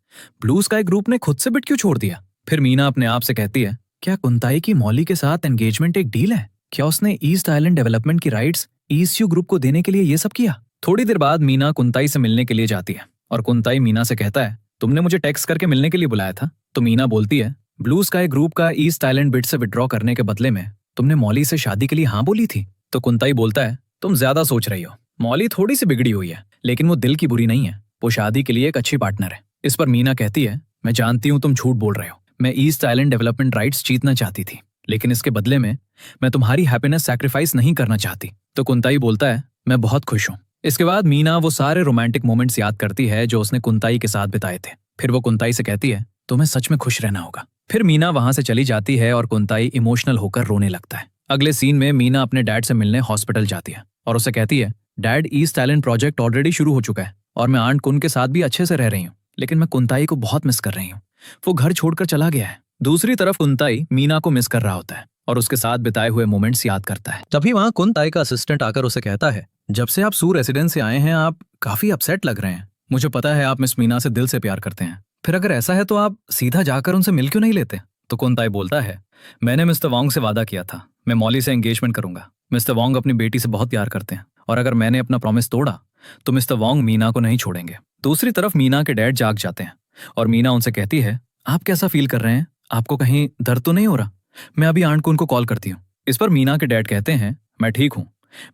ब्लू स्काई ग्रुप ने खुद से बिड क्यों छोड़ दिया। फिर मीना अपने आप से कहती है, क्या कुंताई की मौली के साथ एंगेजमेंट एक डील है? क्या उसने ईस्ट आइलैंड डेवलपमेंट की राइट्स ईसीयू ग्रुप को देने के लिए ये सब किया? थोड़ी देर बाद मीना कुंताई से मिलने के लिए जाती है और कुंताई मीना से कहता है, तुमने मुझे टेक्स्ट करके मिलने के लिए बुलाया था। तो मीना बोलती है, ब्लू स्काई ग्रुप का ईस्ट आइलैंड बिड से विड्रॉ करने के बदले में तुमने मौली से शादी के लिए हाँ बोली थी। तो कुंताई बोलता है, तुम ज्यादा सोच रही हो, मौली थोड़ी सी बिगड़ी हुई है लेकिन वो दिल की बुरी नहीं है, वो शादी के लिए एक अच्छी पार्टनर है। इस पर मीना कहती है, मैं जानती हूँ तुम झूठ बोल रहे हो, मैं ईस्ट आइलैंड डेवलपमेंट राइट्स जीतना चाहती थी लेकिन इसके बदले में मैं तुम्हारी हैप्पीनेस सैक्रिफाइस नहीं करना चाहती। तो कुंताई बोलता है, मैं बहुत खुश हूँ। इसके बाद मीना वो सारे रोमांटिक मोमेंट्स याद करती है जो उसने कुंताई के साथ बिताए थे। फिर वो कुंताई से कहती है, तुम्हें सच में खुश रहना होगा। फिर मीना वहां से चली जाती है और कुंताई इमोशनल होकर रोने लगता है। अगले सीन में मीना अपने डैड से मिलने हॉस्पिटल जाती है और उसे कहती है, dad east island project already शुरू हो चुका है और मैं आंट कुन के साथ भी अच्छे से रह रही हूँ लेकिन मैं कुंताई को बहुत मिस कर रही हूँ, वो घर छोड़कर चला गया है। दूसरी तरफ कुंताई मीना को मिस कर रहा होता है और उसके साथ बिताए हुए मोमेंट्स याद करता है। तभी वहां कुंताई का असिस्टेंट आकर उसे कहता है, जब से आप सू रेसिडेंस से आए हैं आप काफी अपसेट लग रहे हैं। मुझे पता है आप मिस मीना से दिल से प्यार करते हैं, फिर अगर ऐसा है तो आप सीधा जाकर उनसे मिल क्यों नहीं लेते? तो कुंताई बोलता है, मैंने मिस्टर वांग से वादा किया था मैं मौली से एंगेजमेंट करूंगा। मिस्टर वांग अपनी बेटी से बहुत प्यार करते हैं और अगर मैंने अपना प्रॉमिस तोड़ा तो मिस्टर वांग मीना को नहीं छोड़ेंगे। दूसरी तरफ मीना के डैड जाग जाते हैं और मीना उनसे कहती है, आप कैसा फील कर रहे हैं? आपको कहीं दर्द तो नहीं हो रहा? मैं अभी आंट को उनको कॉल करती हूँ। इस पर मीना के डैड कहते हैं, मैं ठीक हूँ,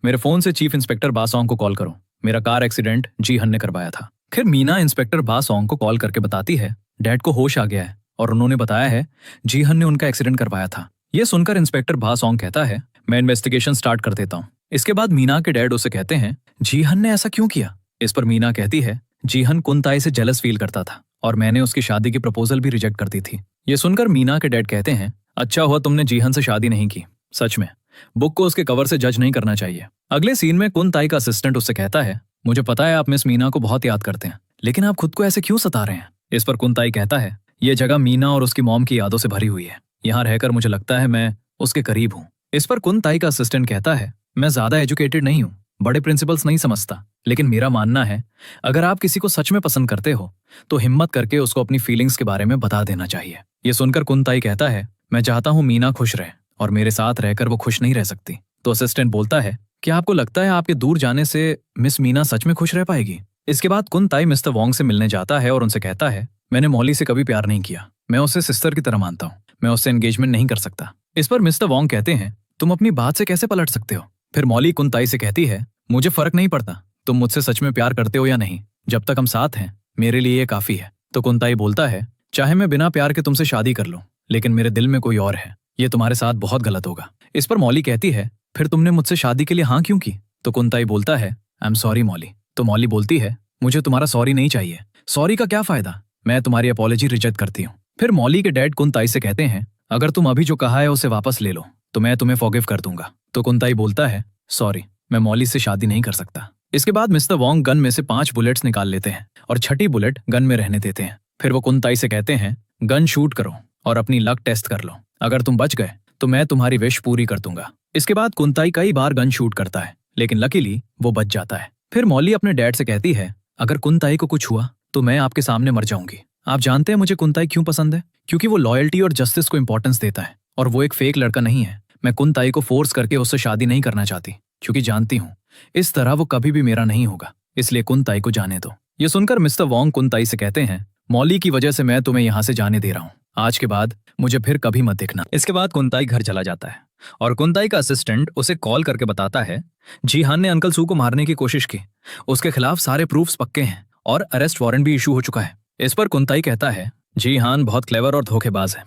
मेरे फोन से चीफ इंस्पेक्टर बासोंग को कॉल करो, मेरा कार एक्सीडेंट जीहन ने करवाया था। फिर मीना इंस्पेक्टर बासोंग को कॉल करके बताती है, डैड को होश आ गया है और उन्होंने बताया है जीहन ने उनका एक्सीडेंट करवाया था। ये सुनकर इंस्पेक्टर बासोंग कहता है, मैं इन्वेस्टिगेशन स्टार्ट कर देता हूँ। इसके बाद मीना के डैड उसे कहते हैं, जीहन ने ऐसा क्यों किया? इस पर मीना कहती है, जीहन कुंताई से जेलस फील करता था और मैंने उसकी शादी की प्रपोजल भी रिजेक्ट कर दी थी। ये सुनकर मीना के डैड कहते हैं, अच्छा हुआ तुमने जीहन से शादी नहीं की, सच में बुक को उसके कवर से जज नहीं करना चाहिए। अगले सीन में कुंताई का असिस्टेंट उससे कहता है, मुझे पता है आप मिस मीना को बहुत याद करते हैं लेकिन आप खुद को ऐसे क्यों सता रहे हैं? इस पर कुंताई कहता है, ये जगह मीना और उसकी मॉम की यादों से भरी हुई है, यहाँ रहकर मुझे लगता है मैं उसके करीब हूँ। इस पर कुंताई का असिस्टेंट कहता है, मैं ज्यादा एजुकेटेड नहीं हूँ, बड़े प्रिंसिपल्स नहीं समझता, लेकिन मेरा मानना है अगर आप किसी को सच में पसंद करते हो तो हिम्मत करके उसको अपनी फीलिंग्स के बारे में बता देना चाहिए। ये सुनकर कुंताई कहता है, मैं चाहता हूँ मीना खुश रहे और मेरे साथ रहकर वो खुश नहीं रह सकती। तो असिस्टेंट बोलता है, क्या आपको लगता है आपके दूर जाने से मिस मीना सच में खुश रह पाएगी? इसके बाद कुंताई मिस्टर वोंग से मिलने जाता है और उनसे कहता है, मैंने मौली से कभी प्यार नहीं किया, मैं उसे सिस्टर की तरह मानता हूँ, मैं उससे एंगेजमेंट नहीं कर सकता। इस पर मिस्टर वोंग कहते हैं, तुम अपनी बात से कैसे पलट सकते हो? फिर मौली कुंताई से कहती है, मुझे फर्क नहीं पड़ता तुम मुझसे सच में प्यार करते हो या नहीं, जब तक हम साथ हैं मेरे लिए ये काफी है। तो कुंताई बोलता है, चाहे मैं बिना प्यार के तुमसे शादी कर लूं लेकिन मेरे दिल में कोई और है, ये तुम्हारे साथ बहुत गलत होगा। इस पर मौली कहती है, फिर तुमने मुझसे शादी के लिए हाँ क्यों की? तो कुंताई बोलता है, आई एम सॉरी मौली। तो मौली बोलती है, मुझे तुम्हारा सॉरी नहीं चाहिए, सॉरी का क्या फायदा, मैं तुम्हारी अपॉलॉजी रिजेक्ट करती हूँ। फिर मौली के डैड कुंताई से कहते हैं, अगर तुम अभी जो कहा है उसे वापस ले लो तो मैं तुम्हें फॉरगिव कर दूंगा। तो कुंताई बोलता है, सॉरी मैं मौली से शादी नहीं कर सकता। इसके बाद मिस्टर वोंग गन में से 5 बुलेट्स निकाल लेते हैं और छठी बुलेट गन में रहने देते हैं। फिर वो कुंताई से कहते हैं, गन शूट करो और अपनी लक टेस्ट कर लो, अगर तुम बच गए तो मैं तुम्हारी विश पूरी कर दूंगा। इसके बाद कुंताई कई बार गन शूट करता है लेकिन लकीली वो बच जाता है। फिर मौली अपने डैड से कहती है, अगर कुंताई को कुछ हुआ तो मैं आपके सामने मर जाऊंगी। आप जानते हैं मुझे कुंताई क्यों पसंद है? क्योंकि वो लॉयल्टी और जस्टिस को इंपॉर्टेंस देता है और वो एक फेक लड़का नहीं है। मैं कुंताई को फोर्स करके उससे शादी नहीं करना चाहती क्योंकि जानती हूँ इस तरह वो कभी भी मेरा नहीं होगा, इसलिए कुंताई को जाने दो। ये सुनकर मिस्टर वोंग कुंताई से कहते हैं, मौली की वजह से मैं तुम्हें यहाँ से जाने दे रहा हूँ, आज के बाद मुझे फिर कभी मत देखना। इसके बाद कुंताई घर चला जाता है और कुंताई का असिस्टेंट उसे कॉल करके बताता है, जीहान ने अंकल सू को मारने की कोशिश की, उसके खिलाफ सारे प्रूफ्स पक्के हैं और अरेस्ट वारंट भी इशू हो चुका है। इस पर कुंताई कहता है, जीहान बहुत क्लेवर और धोखेबाज है,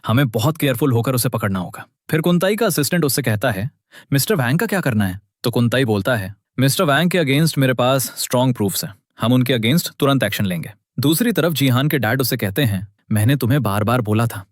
हमें बहुत केयरफुल होकर उसे पकड़ना होगा। फिर कुंताई का असिस्टेंट उससे कहता है, मिस्टर वैंग का क्या करना है? तो कुंताई बोलता है, मिस्टर वैंग के अगेंस्ट मेरे पास स्ट्रॉन्ग प्रूफ्स हैं, हम उनके अगेंस्ट तुरंत एक्शन लेंगे। दूसरी तरफ जीहान के डैड उससे कहते हैं, मैंने तुम्हें बार बार बोला था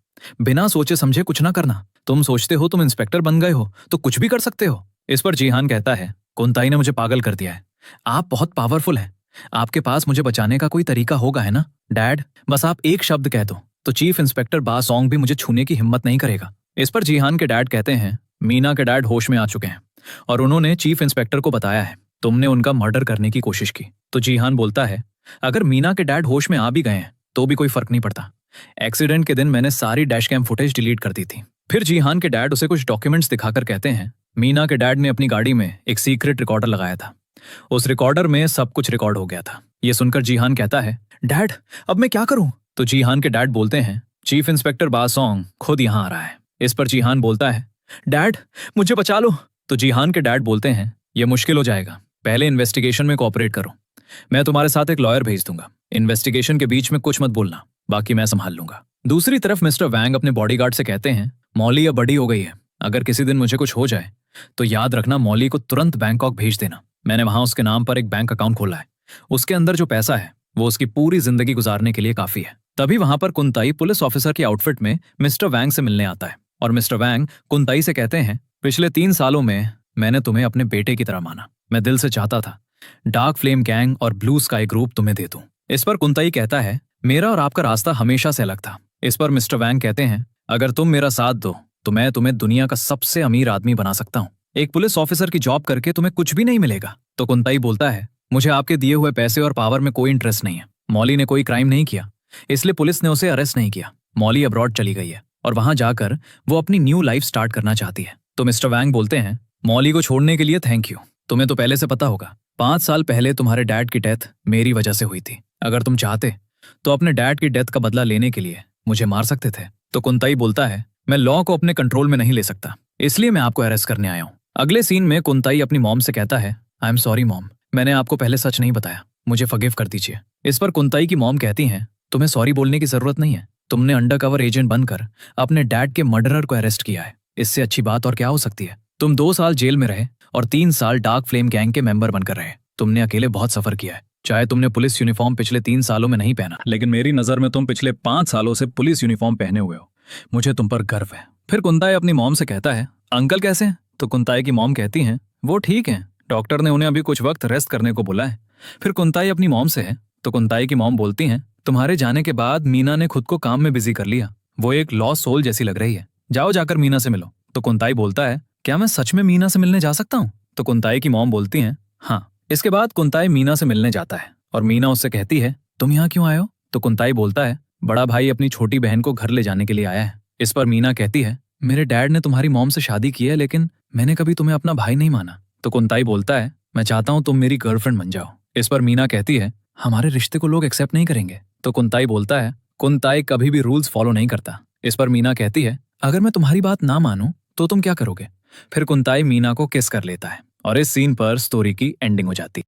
बिना सोचे समझे कुछ ना करना, तुम सोचते हो तुम इंस्पेक्टर बन गए हो तो कुछ भी कर सकते हो। इस पर जीहान कहता है, कुंताई ने मुझे पागल कर दिया है, आप बहुत पावरफुल हैं, आपके पास मुझे बचाने का कोई तरीका होगा है ना? डैड बस आप एक शब्द कह दो तो चीफ इंस्पेक्टर बासोंग भी मुझे छूने की हिम्मत नहीं करेगा। इस पर जीहान के डैड कहते हैं मीना के डैड होश में आ चुके हैं और उन्होंने चीफ इंस्पेक्टर को बताया है तुमने उनका मर्डर करने की कोशिश की। तो जीहान बोलता है अगर मीना के डैड होश में आ भी गए हैं तो भी कोई फर्क नहीं पड़ता। एक्सीडेंट के दिन मैंने सारी डैश कैम फुटेज डिलीट कर दी थी। फिर जीहान के डैड उसे कुछ डॉक्यूमेंट्स दिखाकर कहते हैं मीना के डैड ने अपनी गाड़ी में एक सीक्रेट रिकॉर्डर लगाया था। उस रिकॉर्डर में सब कुछ रिकॉर्ड हो गया था। ये सुनकर जीहान कहता है डैड अब मैं क्या करूं? तो जीहान के डैड बोलते हैं चीफ इंस्पेक्टर बासोंग खुद यहां आ रहा है। इस पर जीहान बोलता है डैड मुझे बचा लो। तो जीहान के डैड बोलते हैं ये मुश्किल हो जाएगा, पहले इन्वेस्टिगेशन में कोऑपरेट करो। मैं तुम्हारे साथ एक लॉयर भेज दूंगा। इन्वेस्टिगेशन के बीच में कुछ मत बोलना, बाकी मैं संभाल लूंगा। दूसरी तरफ मिस्टर वैंग अपने बॉडीगार्ड से कहते हैं मॉली अब बड़ी हो गई है, अगर किसी दिन मुझे कुछ हो जाए तो याद रखना मॉली को तुरंत बैंकॉक भेज देना। मैंने वहां उसके नाम पर एक बैंक अकाउंट खोला है, उसके अंदर जो पैसा है वो उसकी पूरी जिंदगी गुजारने के लिए काफी है। तभी वहां पर कुंताई पुलिस ऑफिसर की आउटफिट में मिस्टर वैंग से मिलने आता है और मिस्टर वैंग कुंताई से कहते हैं पिछले 3 सालों में मैंने तुम्हें अपने बेटे की तरह माना। मैं दिल से चाहता था डार्क फ्लेम गैंग और ब्लू स्काई ग्रुप तुम्हें दे दूं। इस पर कुंताई कहता है मेरा और आपका रास्ता हमेशा से अलग था। इस पर मिस्टर वैंग कहते हैं अगर तुम मेरा साथ दो तो मैं तुम्हें दुनिया का सबसे अमीर आदमी बना सकता हूँ। एक पुलिस ऑफिसर की जॉब करके तुम्हें कुछ भी नहीं मिलेगा। तो कुंताई बोलता है मुझे आपके दिए हुए पैसे और पावर में कोई इंटरेस्ट नहीं है। मॉली ने कोई क्राइम नहीं किया, इसलिए पुलिस ने उसे अरेस्ट नहीं किया। मॉली अब्रॉड चली गई है और वहां जाकर वो अपनी न्यू लाइफ स्टार्ट करना चाहती है। तो मिस्टर वैंग बोलते हैं मॉली को छोड़ने के लिए थैंक यू। तुम्हें तो पहले से पता होगा 5 साल पहले तुम्हारे डैड की डेथ मेरी वजह से हुई थी। अगर तुम चाहते तो अपने डैड की डेथ का बदला लेने के लिए मुझे मार सकते थे। तो कुंताई बोलता है मैं लॉ को अपने कंट्रोल में नहीं ले सकता, इसलिए मैं आपको अरेस्ट करने आया हूँ। अगले सीन में कुंताई अपनी मॉम से कहता है आई एम सॉरी मॉम, मैंने आपको पहले सच नहीं बताया, मुझे फॉरगिव कर दीजिए। इस पर कुंताई की मॉम कहती हैं तुम्हें सॉरी बोलने की जरूरत नहीं है, तुमने अंडरकवर एजेंट बनकर अपने डैड के मर्डरर को अरेस्ट किया है, इससे अच्छी बात और क्या हो सकती है। तुम 2 साल जेल में रहे और 3 साल डार्क फ्लेम गैंग के मेंबर बनकर रहे। तुमने अकेले बहुत सफर किया है। चाहे तुमने पुलिस यूनिफॉर्म पिछले 3 सालों में नहीं पहना, लेकिन मेरी नजर में तुम पिछले 5 सालों से पुलिस यूनिफॉर्म पहने हुए हो। मुझे तुम पर गर्व है। फिर कुंताई अपनी मॉम से कहता है अंकल कैसे हैं? तो कुंताई की मॉम कहती हैं वो ठीक हैं, डॉक्टर ने उन्हें अभी कुछ वक्त रेस्ट करने को बोला है। फिर कुंताई अपनी मॉम से है तो कुंताई की मॉम बोलती हैं तुम्हारे जाने के बाद मीना ने खुद को काम में बिजी कर लिया, वो एक लॉस्ट सोल जैसी लग रही है, जाओ जाकर मीना से मिलो। तो कुंताई बोलता है क्या मैं सच में मीना से मिलने जा सकता हूँ? तो कुंताई की मॉम बोलती हैं हाँ। इसके बाद कुंताई मीना से मिलने जाता है और मीना उससे कहती है तुम यहाँ क्यों आए हो? तो कुंताई बोलता है बड़ा भाई अपनी छोटी बहन को घर ले जाने के लिए आया है। इस पर मीना कहती है मेरे डैड ने तुम्हारी मॉम से शादी की है, लेकिन मैंने कभी तुम्हें अपना भाई नहीं माना। तो कुंताई बोलता है मैं चाहता हूँ तुम मेरी गर्लफ्रेंड बन जाओ। इस पर मीना कहती है हमारे रिश्ते को लोग एक्सेप्ट नहीं करेंगे। तो कुंताई बोलता है कुंताई कभी भी रूल्स फॉलो नहीं करता। इस पर मीना कहती है अगर मैं तुम्हारी बात ना मानूं तो तुम क्या करोगे? फिर कुंताई मीना को किस कर लेता है और इस सीन पर स्टोरी की एंडिंग हो जाती है।